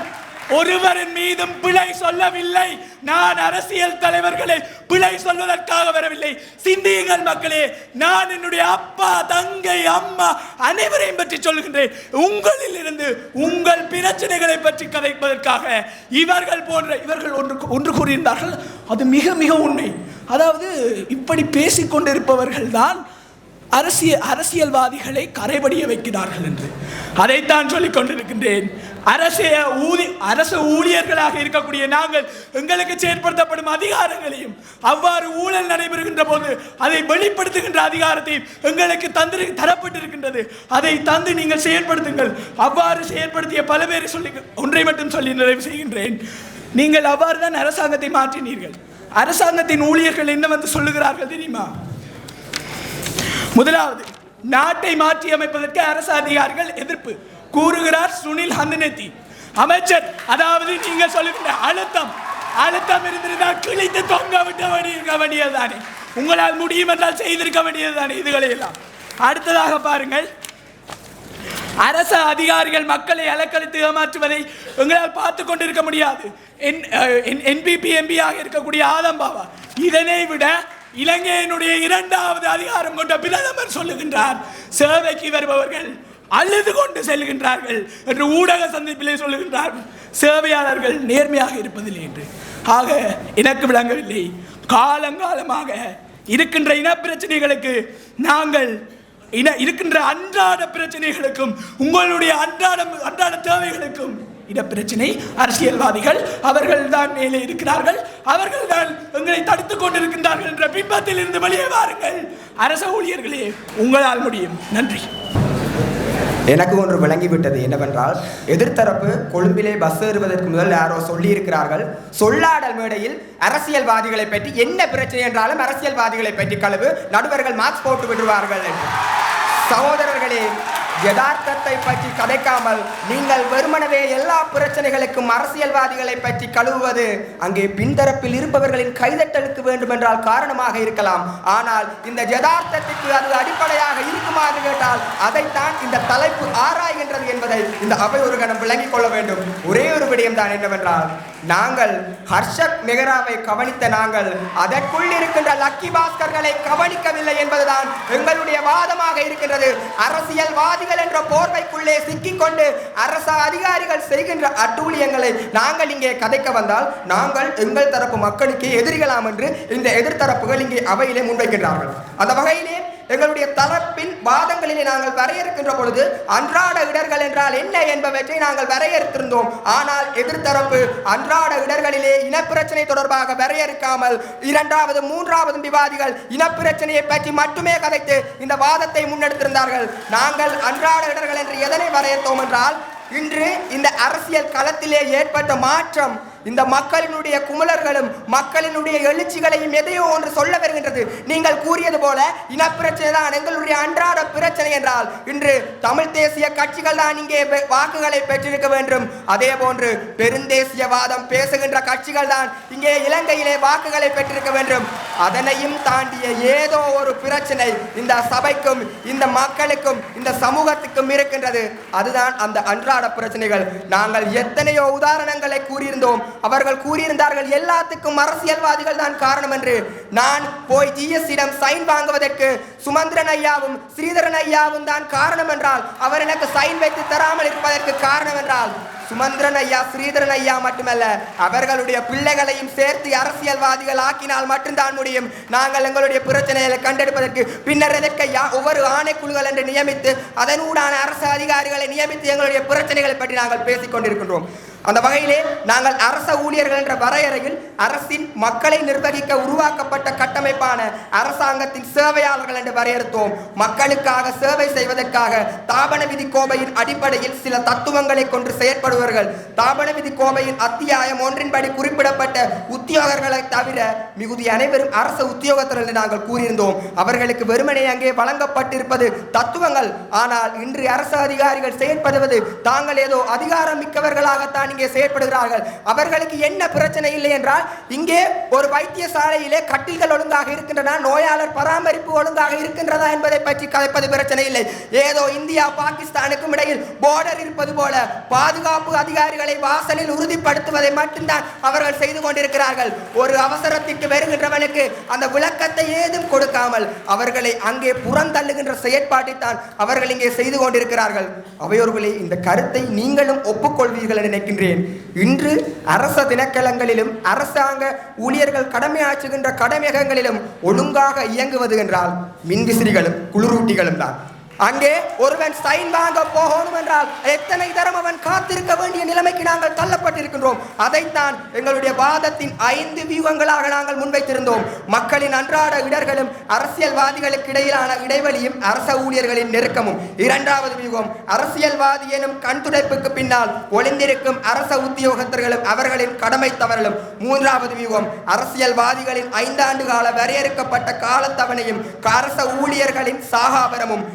ஒருவரின் மீதும் பிழை சொல்லவில்லை, நான் அரசியல் தலைவர்களை பிழை சொல்வதற்காக வரவில்லை. சிந்தியுங்கள் மக்களே, நான் என்னுடைய அப்பா, தங்கை, அம்மா அனைவரையும் பற்றி சொல்லுகின்றேன். உங்களில் இருந்து உங்கள் பிரச்சனைகளை பற்றி கதைப்பதற்காக இவர்கள் ஒன்று கூறியிருந்தார்கள். அது மிக மிக உண்மை. அதாவது இப்படி பேசிக்கொண்டிருப்பவர்கள் தான் அரசியல்வாதிகளை கரைபடிய வைக்கிறார்கள் என்று அதைத்தான் சொல்லிக் கொண்டிருக்கின்றேன். அரசு ஊழியர்களாக இருக்கக்கூடிய நாங்கள் எங்களுக்கு செயற்படுத்தப்படும் அதிகாரங்களையும் அவ்வாறு ஊழல் நடைபெறுகின்ற போது அதை வெளிப்படுத்துகின்ற அதிகாரத்தையும் எங்களுக்கு தரப்பட்டிருக்கின்றது. அதை தந்து நீங்கள் செயற்படுத்துங்கள். அவ்வாறு செயற்படுத்திய பல பேரை சொல்லி ஒன்றை மட்டும் சொல்லி நிறைவு செய்கின்றேன். நீங்கள் அவ்வாறு தான் அரசாங்கத்தை மாற்றினீர்கள். அரசாங்கத்தின் ஊழியர்கள் என்ன சொல்லுகிறார்கள் தெரியுமா? முதலாவது, நாட்டை மாற்றி அமைப்பதற்கு அரசு அதிகாரிகள் எதிர்ப்பு கூறுகிறார் சுனில் ஹந்தனேத்தி அமைச்சர். அதாவது நீங்கள் சொல்லுகின்ற அழுத்தம் இருந்திருந்தால் கிழித்து தொங்க விட்டு வேண்டியதுதானே, உங்களால் முடியும் என்றால் செய்திருக்க வேண்டியதுதானே இதுகளை எல்லாம். அடுத்ததாக பாருங்கள், அரசு அதிகாரிகள் மக்களை அலக்களித்து ஏமாற்றுவதை எங்களால் பார்த்து கொண்டிருக்க முடியாது. NPP MP ஆக இருக்கக்கூடிய ஆதம் பாபா இதனை விட இலங்கையினுடைய 2வது அதிகாரம் கொண்ட பிரதமர் சொல்லுகின்றார், சேவைக்கு வருபவர்கள் அழுது கொண்டு செல்கின்றார்கள் என்று ஊடக சந்திப்பிலே சொல்லுகின்றார். சேவையாளர்கள் நேர்மையாக இருப்பதில்லை என்று. ஆக எனக்கு விளங்கவில்லை. காலங்காலமாக இருக்கின்ற இனப்பிரச்சனைகளுக்கு நாங்கள் இருக்கின்ற அன்றாட பிரச்சனைகளுக்கும் உங்களுடைய அன்றாட தேவைகளுக்கும் இடப்பிரச்சனை அரசியல்வாதிகள் அவர்கள் தான் மேலே இருக்கிறார்கள், அவர்கள் தான் எங்களை தடுத்துக் கொண்டிருக்கின்றார்கள் என்ற பிம்பத்தில் இருந்து வெளியே வாருங்கள். அரச ஊழியர்களே, உங்களால் முடியும். நன்றி. எனக்கு ஒன்று விளங்கிவிட்டது என்னவென்றால், எதிர்த்தரப்பு கொழும்பிலே பஸ் ஏறுவதற்கு முதல் யாரோ சொல்லியிருக்கிறார்கள், சொல்லாடல் மேடையில் அரசியல்வாதிகளை பற்றி என்ன பிரச்சனை என்றாலும் அரசியல்வாதிகளை பற்றி கழுவு, நடுவர்கள் மார்க்ஸ் போட்டு விடுவார்கள் என்று. சகோதரர்களே, யதார்த்தத்தை பற்றி கதைக்காமல் நீங்கள் வெறுமனவே எல்லா பிரச்சனைகளுக்கும் அரசியல்வாதிகளை பற்றி கழுவுவது அங்கே பின்தரப்பில் இருப்பவர்களின் கைதட்டலுக்கு வேண்டுமென்றால் காரணமாக இருக்கலாம். ஆனால் இந்த யதார்த்தத்துக்கு அது அடிப்படையாக இருக்குமா என்று கேட்டால் அதைத்தான் இந்த தலைப்பு ஆராய்கின்றது என்பதை இந்த அவை ஒரு கணம் விளங்கிக் கொள்ள வேண்டும். ஒரே ஒரு விடயம் தான் என்னவென்றால், நாங்கள் ஹர்ஷத் மெஹராவை கவனித்த நாங்கள் அதற்குள் இருக்கின்ற லக்கி பாஸ்கர்களை கவனிக்கவில்லை என்பதுதான் எங்களுடைய வாதமாக இருக்கின்றது. அரசியல்வாதிகள் என்ற போர்வைக்குள்ளே சிக்கிக்கொண்டு அரச அதிகாரிகள் செய்கின்ற அட்டூழியங்களை நாங்கள் இங்கே கதைக்க வந்தால் நாங்கள் எங்கள் தரப்பு மக்களுக்கு எதிரிகளாம் என்று இந்த எதிர்த்தரப்புகள் இங்கே அவையிலே முன்வைக்கின்றார்கள். அந்த வகையிலே எங்களுடைய தரப்பின் வாதங்களிலே நாங்கள் வரையறுக்கின்ற பொழுது அன்றாட இடர்கள் என்றால் என்ன என்பவற்றை நாங்கள் வரையறுத்திருந்தோம். ஆனால் எதிர்த்தரப்பு அன்றாட இடர்களிலே இனப்பிரச்சனை தொடர்பாக வரையறுக்காமல் 2வது 3வது விவாதிகள் இனப்பிரச்சனையை பற்றி மட்டுமே கதைத்து இந்த வாதத்தை முன்னெடுத்திருந்தார்கள். நாங்கள் அன்றாட இடர்கள் என்று எதனை வரையறுத்தோம் என்றால், இன்று இந்த அரசியல் களத்திலே ஏற்பட்ட மாற்றம் இந்த மக்களினுடைய குமுலர்களும் மக்களினுடைய எழுச்சிகளையும் எதையோ ஒன்று சொல்ல வருகின்றது. நீங்கள் கூறியது போல இனப்பிரச்சனை தான் எங்களுடைய அன்றாட பிரச்சனை என்றால் இன்று தமிழ் தேசிய கட்சிகள் தான் இங்கே வாக்குகளை பெற்றிருக்க வேண்டும். அதே போன்று பெருந்தேசியவாதம் பேசுகின்ற கட்சிகள் தான் இங்கே இலங்கையிலே வாக்குகளை பெற்றிருக்க வேண்டும். அதனையும் தாண்டிய ஏதோ ஒரு பிரச்சனை இந்த சபைக்கும் இந்த மக்களுக்கும் இந்த சமூகத்துக்கும் இருக்கின்றது. அதுதான் அந்த அன்றாட பிரச்சனைகள். நாங்கள் எத்தனையோ உதாரணங்களை கூறியிருந்தோம். அவர்கள் கூறியிருந்தார்கள் எல்லாத்துக்கும் அரசியல்வாதிகள் தான் காரணம் என்று. நான் போய் ஜிஎஸ்டியிடம் சைன் வாங்குவதற்கு சுமந்திரன் ஐயாவும் ஸ்ரீதரன் ஐயாவும் தான் காரணம் என்றால், அவர் எனக்கு சைன் வைத்து தராமல் இருப்பதற்கு காரணம் என்றால் சுமந்திரன் ஐயா ஸ்ரீதரன் ஐயா மட்டுமல்ல, அவர்களுடைய பிள்ளைகளையும் சேர்த்து அரசியல்வாதிகள் ஆக்கினால் மட்டும்தான் முடியும். நாங்கள் எங்களுடைய பிரச்சனைகளை கண்டெடுப்பதற்கு பின்னர் எதற்கையா ஒவ்வொரு ஆணைக்குழுக்கள் என்று நியமித்து அதனூடான அரசு அதிகாரிகளை நியமித்து எங்களுடைய பிரச்சனைகளை பற்றி நாங்கள் பேசிக் கொண்டிருக்கின்றோம். அந்த வகையிலே நாங்கள் அரச ஊழியர்கள் என்ற வரையறையில் அரசின் மக்களை நிர்வகிக்க உருவாக்கப்பட்ட கட்டமைப்பான அரசாங்கத்தின் சேவையாளர்கள் என்று வரையறுத்தோம். மக்களுக்காக சேவை செய்வதற்காக தாபன விதி கோவையின் அடிப்படையில் சில தத்துவங்களை கொண்டு செயற்படுவார்கள். தாபன விதி கோவையின் அத்தியாயம் 1 குறிப்பிடப்பட்ட உத்தியோகர்களை தவிர மிகுதி அனைவரும் அரச உத்தியோகத்தர் என்று நாங்கள் கூறியிருந்தோம். அவர்களுக்கு வெறுமனே அங்கே வழங்கப்பட்டிருப்பது தத்துவங்கள். ஆனால் இன்று அரசு அதிகாரிகள் செயற்படுவது தாங்கள் ஏதோ அதிகாரம் மிக்கவர்களாகத்தான் இங்கே செயற்படுகிறார்கள். அவர்களுக்கு என்ன பிரச்சனை இல்லை என்றால், இங்கே ஒரு வைத்தியசாலையிலே கட்டில்கள் ஒழுங்காக இருக்கின்றன, நோயாளர் பராமரிப்பு ஒழுங்காக இருக்கின்றதா என்பதை பற்றி கதைப்பது பிரச்சனை இல்லை. ஏதோ இந்தியா பாகிஸ்தானுக்கும் இடையில் போர்டர் இருப்பது போல பாதுகாப்பு அதிகாரிகளை வாசலில் உறுதிப்படுத்துவதை மட்டும்தான் அவர்கள் செய்து கொண்டிருக்கிறார்கள். ஒரு அவசரத்திற்கு வருகின்றவனுக்கு அந்த விளக்கத்தை ஏதும் கொடுக்காமல் அவர்களை அங்கே புறந்தள்ளுகின்ற செயற்பாட்டை தான் அவர்கள் இங்கே செய்து கொண்டிருக்கிறார்கள். அவையோர்களே, இந்த கருத்தை நீங்களும் ஒப்புக்கொள்வீர்கள் என்று நினைக்கின்றேன். இன்று அரச திணைக்களங்களிலும் அரசாங்க ஊழியர்கள் கடமையாற்றுகின்ற கடமையகங்களிலும் ஒழுங்காக இயங்குவது என்றால் மின்விசிறிகளும் குளிரூட்டிகளும் தான். அங்கே ஒருவன் சைன் வாங்க போகணும் என்றால் எத்தனை தரம் அவன் காத்திருக்க வேண்டிய நிலைமைக்கு நாங்கள் தள்ளப்பட்டிருக்கின்றோம். அதைத்தான் எங்களுடைய வாதத்தின் 5 வியூகங்களாக நாங்கள் முன்வைத்திருந்தோம். மக்களின் அன்றாட இடர்களும் அரசியல்வாதிகளுக்கு இடையிலான இடைவெளியும் அரச ஊழியர்களின் நெருக்கமும். 2வது வியூகம், அரசியல்வாதி எனும் கண்துடைப்புக்கு பின்னால் ஒளிந்திருக்கும் அரச உத்தியோகத்தர்களும் அவர்களின் கடமை தவறலும். 3வது வியூகம், அரசியல்வாதிகளின் 5 ஆண்டு கால வரையறுக்கப்பட்ட காலத்தவணையும் அரச ஊழியர்களின் சாகாபரமும்.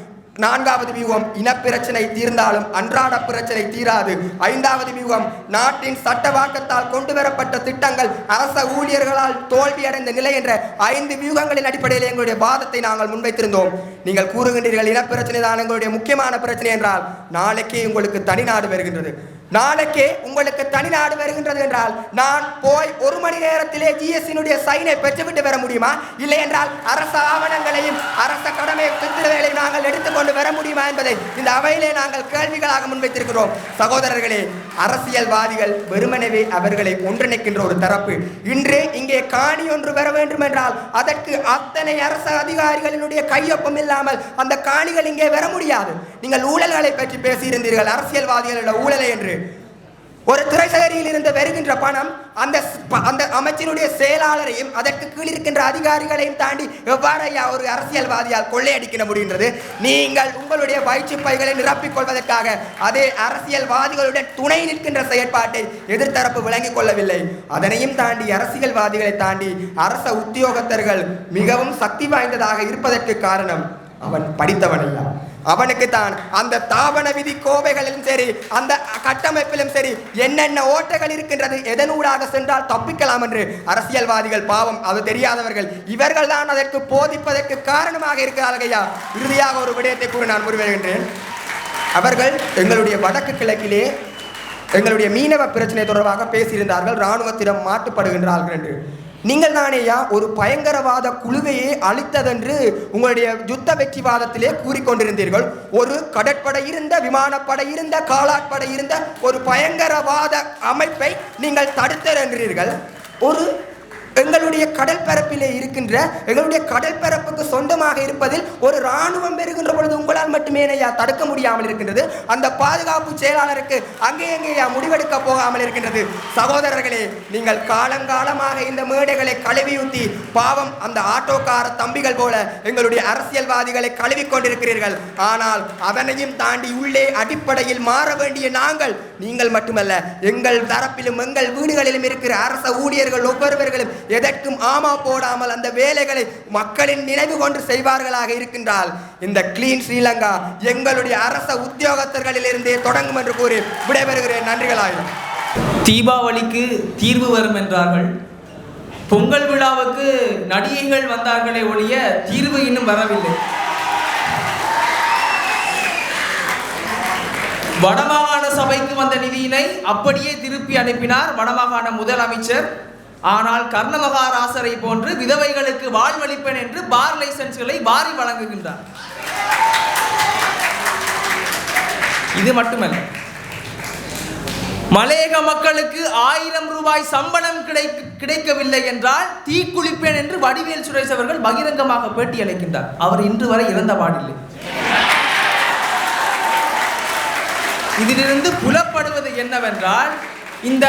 4வது வியூகம், இனப்பிரச்சனை தீர்ந்தாலும் அன்றாட பிரச்சனை தீராது. 5வது வியூகம், நாட்டின் சட்டவாக்கத்தால் கொண்டு வரப்பட்ட திட்டங்கள் அரச ஊழியர்களால் தோல்வியடைந்த நிலை என்ற 5 வியூகங்களின் அடிப்படையில் எங்களுடைய வாதத்தை நாங்கள் முன்வைத்திருந்தோம். நீங்கள் கூறுகின்றீர்கள் இனப்பிரச்சனை தான் எங்களுடைய முக்கியமான பிரச்சனை என்றால், நாளைக்கே உங்களுக்கு தனிநாடு வருகின்றது. நாளைக்கே உங்களுக்கு தனிநாடு வருகின்றது என்றால் நான் போய் 1 மணி நேரத்திலே ஜிஎஸ்டியினுடைய சைனை பெற்றுவிட்டு வர முடியுமா? இல்லை என்றால் அரச ஆவணங்களையும் அரச கடமை திட்டங்களை நாங்கள் எடுத்துக்கொண்டு வர முடியுமா என்பதை இந்த அவையிலே நாங்கள் கேள்விகளாக முன்வைத்திருக்கிறோம். சகோதரர்களே, அரசியல்வாதிகள் வெறுமனவே அவர்களை ஒன்றிணைக்கின்ற ஒரு தரப்பு. இன்று இங்கே காணி ஒன்று வர வேண்டும் என்றால் அதற்கு அத்தனை அரச அதிகாரிகளினுடைய கையொப்பம் இல்லாமல் அந்த காணிகள் இங்கே வர முடியாது. நீங்கள் ஊழல்களை பற்றி பேசியிருந்தீர்கள், அரசியல்வாதிகளோட ஊழலை என்று. ஒரு திரைசகரியில் இருந்து வருகின்ற பணம் அந்த அமைச்சினுடைய செயலாளரையும் அதற்கு கீழ் இருக்கின்ற அதிகாரிகளையும் தாண்டி எவ்வாறு ஒரு அரசியல்வாதியால் கொள்ளையடிக்க முடிகின்றது? நீங்கள் உங்களுடைய பயிற்சி பைகளை நிரப்பிக் கொள்வதற்காக அதே அரசியல்வாதிகளுடன் துணை நிற்கின்ற செயற்பாட்டை எதிர்த்தரப்பு விளங்கிக் கொள்ளவில்லை. அதனையும் தாண்டி அரசியல்வாதிகளை தாண்டி அரச உத்தியோகத்தர்கள் மிகவும் சக்தி வாய்ந்ததாக இருப்பதற்கு காரணம் அவன் படித்தவன் அல்ல. அவனுக்கு தான் அந்த தாபன விதி கோவைகளிலும் சரி அந்த கட்டமைப்பிலும் சரி என்னென்ன ஓட்டைகள் இருக்கின்றது, எதனூடாக சென்றால் தப்பிக்கலாம் என்று அரசியல்வாதிகள் பாவம் அது தெரியாதவர்கள் இவர்கள் தான் அதற்கு போதிப்பதற்கு காரணமாக இருக்கிறார்கள். ஐயா, இறுதியாக ஒரு விடயத்தை கூறி நான் முன்வைக்கின்றேன். அவர்கள் எங்களுடைய வடக்கு கிழக்கிலே எங்களுடைய மீனவ பிரச்சனை தொடர்பாக பேசியிருந்தார்கள். இராணுவத்திடம் மாட்டுப்படுகின்றார்கள் என்று. நீங்கள் தானேயா ஒரு பயங்கரவாத குழுவையே அழித்ததென்று உங்களுடைய யுத்த வெற்றிவாதத்திலே கூறிக்கொண்டிருந்தீர்கள். ஒரு கடற்படை இருந்த, விமானப்படை இருந்த, காலாட்படை இருந்த ஒரு பயங்கரவாத அமைப்பை நீங்கள் தடுத்தர் என்றீர்கள். ஒரு எங்களுடைய கடல் பரப்பிலே இருக்கின்ற எங்களுடைய கடல் பரப்புக்கு சொந்தமாக இருப்பதில் ஒரு இராணுவம் பெறுகின்ற பொழுது உங்களால் மட்டுமே தடுக்க முடியாமல் இருக்கின்றது. அந்த பாதுகாப்பு செயலாளருக்கு அங்கேயா முடிவெடுக்க போகாமல் இருக்கின்றது. சகோதரர்களே, நீங்கள் காலங்காலமாக இந்த மேடைகளை கழுவியூத்தி பாவம் அந்த ஆட்டோக்கார தம்பிகள் போல எங்களுடைய அரசியல்வாதிகளை கழுவி கொண்டிருக்கிறீர்கள். ஆனால் அதனையும் தாண்டி உள்ளே அடிப்படையில் மாற வேண்டிய நீங்கள் மட்டுமல்ல, எங்கள் தரப்பிலும் எங்கள் வீடுகளிலும் இருக்கிற அரச ஊழியர்கள் ஒவ்வொருவர்களும் எதற்கும் ஆமா போடாமல் அந்த வேலைகளை மக்களின் நினைவு கொண்டு செய்வார்களாக இருக்கின்றால் இந்த கிளீன் ஸ்ரீலங்கா எங்களுடைய அரச உத்தியோகத்தர்களில் இருந்தே தொடங்கும் என்று கூறி விடைபெறுகிறேன். நன்றிகளாயிரம். தீபாவளிக்கு தீர்வு வரும் என்றார்கள். பொங்கல் விழாவுக்கு நடிகைகள் வந்தார்களே ஒழிய தீர்வு இன்னும் வரவில்லை. வடமாகாண சபைக்கு வந்த நிதியினை அப்படியே திருப்பி அனுப்பினார் வடமாகாண முதலமைச்சர். ஆனால் கர்ணமகாராசரை போன்று விதவைகளுக்கு வாழ்வளிப்பேன் என்று பார் லைசன்ஸ்களை வாரி வழங்குகின்றார். இது மட்டுமல்ல, மலையக மக்களுக்கு 1000 ரூபாய் சம்பளம் கிடைக்கவில்லை என்றால் தீக்குளிப்பேன் என்று வடிவேல் சுரேஷ் அவர்கள் பகிரங்கமாக பேட்டி அளிக்கின்றார். அவர் இன்று வரை இறந்த பாடில்லை. இதிலிருந்து புலப்படுவது என்னவென்றால், இந்த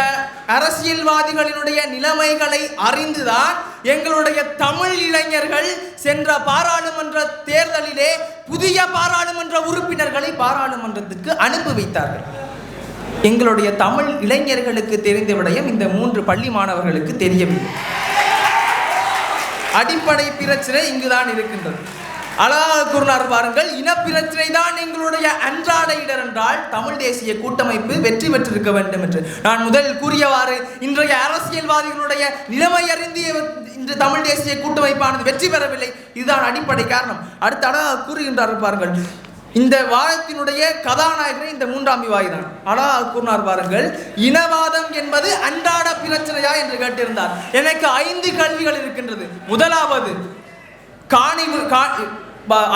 அரசியல்வாதிகளினுடைய நிலைமைகளை அறிந்துதான் எங்களுடைய தமிழ் இளைஞர்கள் சென்ற பாராளுமன்ற தேர்தலிலே புதிய பாராளுமன்ற உறுப்பினர்களை பாராளுமன்றத்துக்கு அனுப்பி வைத்தார்கள். எங்களுடைய தமிழ் இளைஞர்களுக்கு தெரிந்த விடயம் இந்த 3 பள்ளி மாணவர்களுக்கு தெரியவில்லை. அடிப்படை பிரச்சனை இங்குதான் இருக்கின்றது. அழகாக கூறினார் பாருங்கள், இனப்பிரச்சனை தான் எங்களுடைய அன்றாட இடர் என்றால் தமிழ் தேசிய கூட்டமைப்பு வெற்றி பெற்றிருக்க வேண்டும் என்று நான் முதலில் கூறியவாறு இன்றைய அரசியல்வாதிகளுடைய நிலைமை அறிந்து இன்று தமிழ் தேசிய கூட்டமைப்பானது வெற்றி பெறவில்லை. இதுதான் அடிப்படை காரணம். அடுத்த அழகாக கூறுகின்றார் பாருங்கள், இந்த வாதத்தினுடைய கதாநாயகன் இந்த 3ஆம் விவாதி தான். அழகாக கூறினார் பாருங்கள், இனவாதம் என்பது அன்றாட பிரச்சனையா என்று கேட்டிருந்தார். எனக்கு 5 கேள்விகள் இருக்கின்றது. முதலாவது,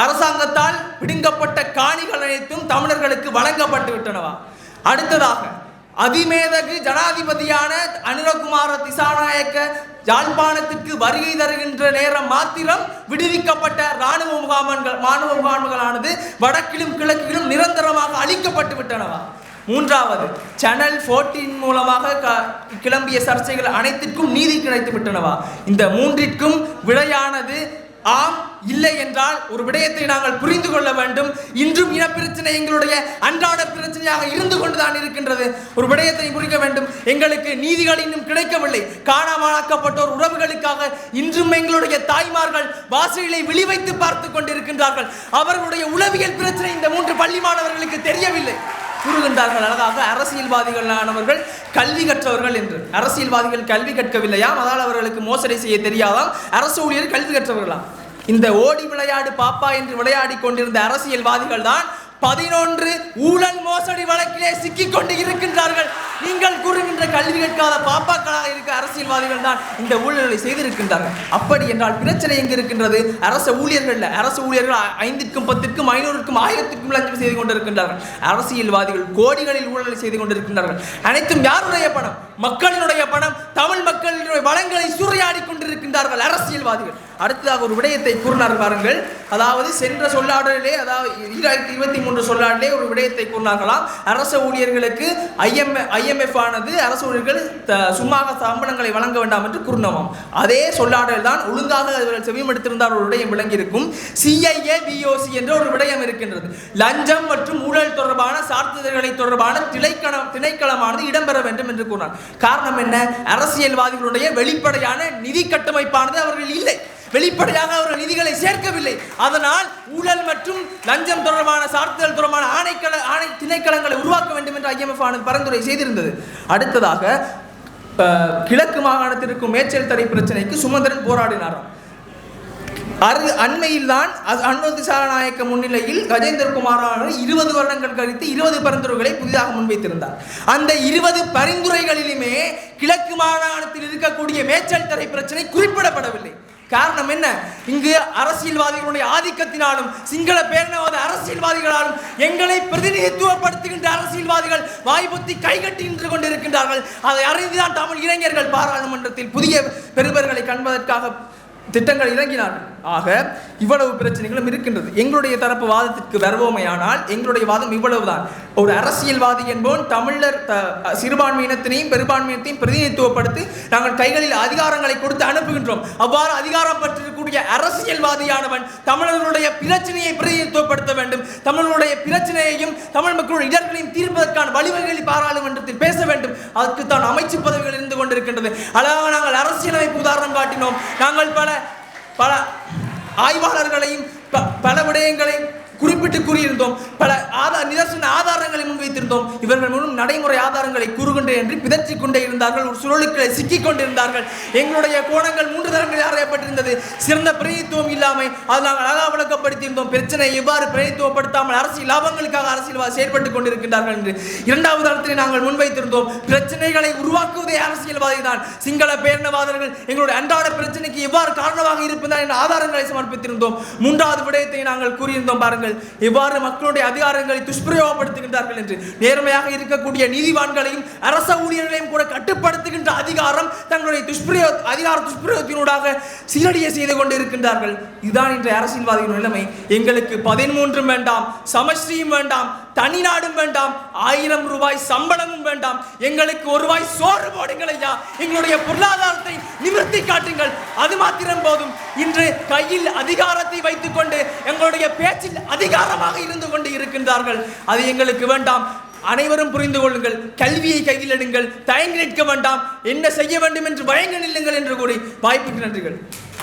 அரசாங்கத்தால் பிடுங்கப்பட்ட காணிகள் அனைத்தும் தமிழர்களுக்கு வழங்கப்பட்டு விட்டனவா? அடுத்ததாக, அதிமேதகு ஜனாதிபதியான அனுரகுமார திசாநாயக்க யாழ்ப்பாணத்திற்கு வருகை தருகின்ற நேரம் மாத்திரம் விடுவிக்கப்பட்ட இராணுவ முகாம்களானது வடக்கிலும் கிழக்கிலும் நிரந்தரமாக அழிக்கப்பட்டு விட்டனவா? மூன்றாவது, சேனல் 14 மூலமாக கிளம்பிய சர்ச்சைகள் அனைத்திற்கும் நீதி கிடைத்து விட்டனவா? இந்த 3ற்கும் விடையானது ஆம் இல்லை என்றால் ஒரு விடயத்தை நாங்கள் புரிந்து கொள்ள வேண்டும். இன்றும் இனப்பிரச்சனை எங்களுடைய அன்றாட பிரச்சனையாக இருந்து கொண்டுதான் இருக்கின்றது. ஒரு விடயத்தை புரிக்க வேண்டும், எங்களுக்கு நீதிகள் இன்னும் கிடைக்கவில்லை. காணாமலாக்கப்பட்டோர் உறவுகளுக்காக இன்றும் எங்களுடைய தாய்மார்கள் வாசலை விழிவைத்து பார்த்து கொண்டிருக்கின்றார்கள். அவர்களுடைய உளவியல் பிரச்சனை இந்த 3 பள்ளி மாணவர்களுக்கு தெரியவில்லை. கூறுகின்றார்கள் அழகாக, அரசியல்வாதிகளானவர்கள் கல்வி கற்றவர்கள் என்று. அரசியல்வாதிகள் கல்வி கற்கவில்லையாம், அதனால் அவர்களுக்கு மோசடி செய்ய தெரியாதாம். அரசு ஊழியர் கல்வி கற்றவர்களாம். இந்த ஓடி விளையாடு பாப்பா என்று விளையாடி கொண்டிருந்த அரசியல்வாதிகள் தான் 11 ஊழல் மோசடி வழக்கிலே சிக்கிக் கொண்டு இருக்கின்றார்கள். நீங்கள் கூறுகின்ற கல்வி கற்காத பாப்பாக்களாக இருக்க அரசியல்வாதிகள் தான் இந்த ஊழல்களை செய்திருக்கின்றார்கள். அப்படி என்றால் பிரச்சனை எங்கு இருக்கின்றது? அரசு ஊழியர்கள் 5க்கும் 10க்கும் 500க்கும் 1000க்கும் லஞ்சம் செய்து கொண்டிருக்கின்றார்கள். அரசியல்வாதிகள் கோடிகளில் ஊழலை செய்து கொண்டிருக்கின்றார்கள். அனைத்தும் யாருடைய பணம்? மக்களினுடைய பணம். தமிழ் மக்களினுடைய வளங்களை சூறையாடி கொண்டிருக்கின்றார்கள் அரசியல்வாதிகள். அடுத்ததாக ஒரு விடயத்தை கூறினார் பாருங்கள். அதாவது சென்ற சொல்லாடலே, அதாவது 2023 சொல்லாடலே ஒரு விடயத்தை கூறினார்களாம். அரசு ஊழியர்களுக்கு IMF ஆனது அரசு ஊழியர்கள் சும்மாக சம்பளங்களை வழங்க வேண்டாம் என்று கூறினோம். அதே சொல்லாடல் தான் ஒழுங்காக அவர்கள் செவிமடுத்திருந்தால் ஒரு விடயம் விளங்கி இருக்கும். CIA BOC என்ற ஒரு விடயம் இருக்கின்றது. லஞ்சம் மற்றும் ஊழல் தொடர்பான சான்றிதழ்களை தொடர்பான திணைக்களமானது இடம்பெற வேண்டும் என்று கூறினார். காரணம் என்ன? அரசியல்வாதிகளுடைய வெளிப்படையான நிதி கட்டமைப்பானது அவர்கள் இல்லை. வெளிப்படையாக அவர்கள் நிதிகளை சேர்க்கவில்லை. அதனால் ஊழல் மற்றும் லஞ்சம் தொடர்பான சான்றிதழ் தொடர்பான ஆணை திணைக்களங்களை உருவாக்க வேண்டும் என்று IMF ஆனது பரிந்துரை செய்திருந்தது. அடுத்ததாக கிழக்கு மாகாணத்தில் இருக்கும் மேச்சல் தடை பிரச்சனைக்கு சுமந்திரன் போராடினாராம். அண்மையில் தான் அனுமதி சாரநாயக்க முன்னிலையில் கஜேந்திரகுமார் 20 வருடங்கள் கழித்து 20 பரிந்துரைகளை புதிதாக முன்வைத்திருந்தார். அந்த 20 பரிந்துரைகளிலுமே கிழக்கு மாகாணத்தில் இருக்கக்கூடிய மேச்சல் தடை பிரச்சனை குறிப்பிடப்படவில்லை. காரணம் என்ன? இங்கு அரசியல்வாதிகளுடைய ஆதிக்கத்தினாலும் சிங்கள பேரினவாத அரசியல்வாதிகளாலும் எங்களை பிரதிநிதித்துவப்படுத்துகின்ற அரசியல்வாதிகள் வாய்ப்புத்தி கைகட்டி நின்று கொண்டிருக்கின்றார்கள். அதை அறிந்துதான் தமிழ் இளைஞர்கள் பாராளுமன்றத்தில் புதிய பெறுபர்களை காண்பதற்காக திட்டங்கள் இறங்கினார்கள். ஆக இவ்வளவு பிரச்சனைகளும் இருக்கின்றது. எங்களுடைய தரப்பு வாதத்திற்கு வருவோமையானால் எங்களுடைய வாதம் இவ்வளவுதான். ஒரு அரசியல்வாதி என்போன் தமிழர் சிறுபான்மையினத்தினையும் பெரும்பான்மையினத்தையும் பிரதிநிதித்துவப்படுத்தி நாங்கள் கைகளில் அதிகாரங்களை கொடுத்து அனுப்புகின்றோம். அவ்வாறு அதிகாரம் பெற்றிருக்கக்கூடிய அரசியல்வாதியானவன் தமிழர்களுடைய பிரச்சனையை பிரதிநிதித்துவப்படுத்த வேண்டும். தமிழர்களுடைய பிரச்சனையையும் தமிழ் மக்களுடைய இடர்களையும் தீர்ப்பதற்கான வழிவகைகளை பாராளுமன்றத்தில் பேச வேண்டும். அதற்கு தான் அமைச்சு பதவிகள் இருந்து கொண்டிருக்கின்றது. அழகாக நாங்கள் அரசியலமைப்பு உதாரணம் காட்டினோம். நாங்கள் பல ஆய்வாளர்களையும் பல விடயங்களையும் குறிப்பிட்டு கூறியிருந்தோம். பல நிதர்சன ஆதாரங்களை முன்வைத்திருந்தோம். இவர்கள் முன்னும் நடைமுறை ஆதாரங்களை கூறுகின்றே என்று பிதற்றிக் கொண்டே இருந்தார்கள். ஒரு சுழலுக்களை சிக்கிக் கொண்டிருந்தார்கள். எங்களுடைய கோணங்கள் 3 தரங்களில் ஆராயப்பட்டிருந்தது. சிறந்த பிரதித்துவம் இல்லாமல் அது நாங்கள் அழகாக விளக்கப்படுத்தியிருந்தோம். பிரச்சனை எவ்வாறு பிரதித்துவப்படுத்தாமல் அரசியல் லாபங்களுக்காக அரசியல்வாதி செயல்பட்டுக் கொண்டிருக்கின்றார்கள் என்று 2வது தளத்தில் நாங்கள் முன்வைத்திருந்தோம். பிரச்சனைகளை உருவாக்குவதே அரசியல்வாதி தான். சிங்கள பேரினவாதர்கள் எங்களுடைய அன்றாட பிரச்சனைக்கு எவ்வாறு காரணமாக இருப்பதால் என்ற ஆதாரங்களை சமர்ப்பித்திருந்தோம். 3வது விடயத்தை நாங்கள் கூறியிருந்தோம். பாருங்கள், எவ்வாறு மக்களுடைய அதிகாரங்களை துஷ்பிரயோகப்படுத்துகின்றார்கள் என்று. நேர்மையாக இருக்கக்கூடிய நீதிவான்களையும் அரச ஊழியர்களையும் கூட கட்டுப்படுத்துகின்ற அதிகாரம் தங்களுடைய துஷ்பிரயோகத்தினூடாக சீரடிய செய்து கொண்டு இருக்கின்றார்கள். இதுதான் இன்றைய அரசியல்வாதிகளின் நிலைமை. எங்களுக்கு 13 வேண்டாம், சமஸ்ரீயும் வேண்டாம், தனி நாடும் வேண்டாம், 1000 ரூபாய் சம்பளமும் வேண்டாம். எங்களுக்கு 1 ரூபாய் சோறு போடுங்கள் ஐயா. எங்களுடைய பொருளாதாரத்தை நிமிர்த்தி காட்டுங்கள். அது மாத்திரம் போதும். இன்று கையில் அதிகாரத்தை வைத்துக் கொண்டு எங்களுடைய பேச்சில் அதிகாரமாக இருந்து கொண்டு இருக்கின்றார்கள். அது எங்களுக்கு வேண்டாம். அனைவரும் புரிந்து கொள்ளுங்கள். கல்வியை கையில் எடுங்கள். தயங்கி நிற்க வேண்டாம். என்ன செய்ய வேண்டும் என்று பயங்க நில்லுங்கள் என்று கூறி வாய்ப்புக்கு நன்றிகள்.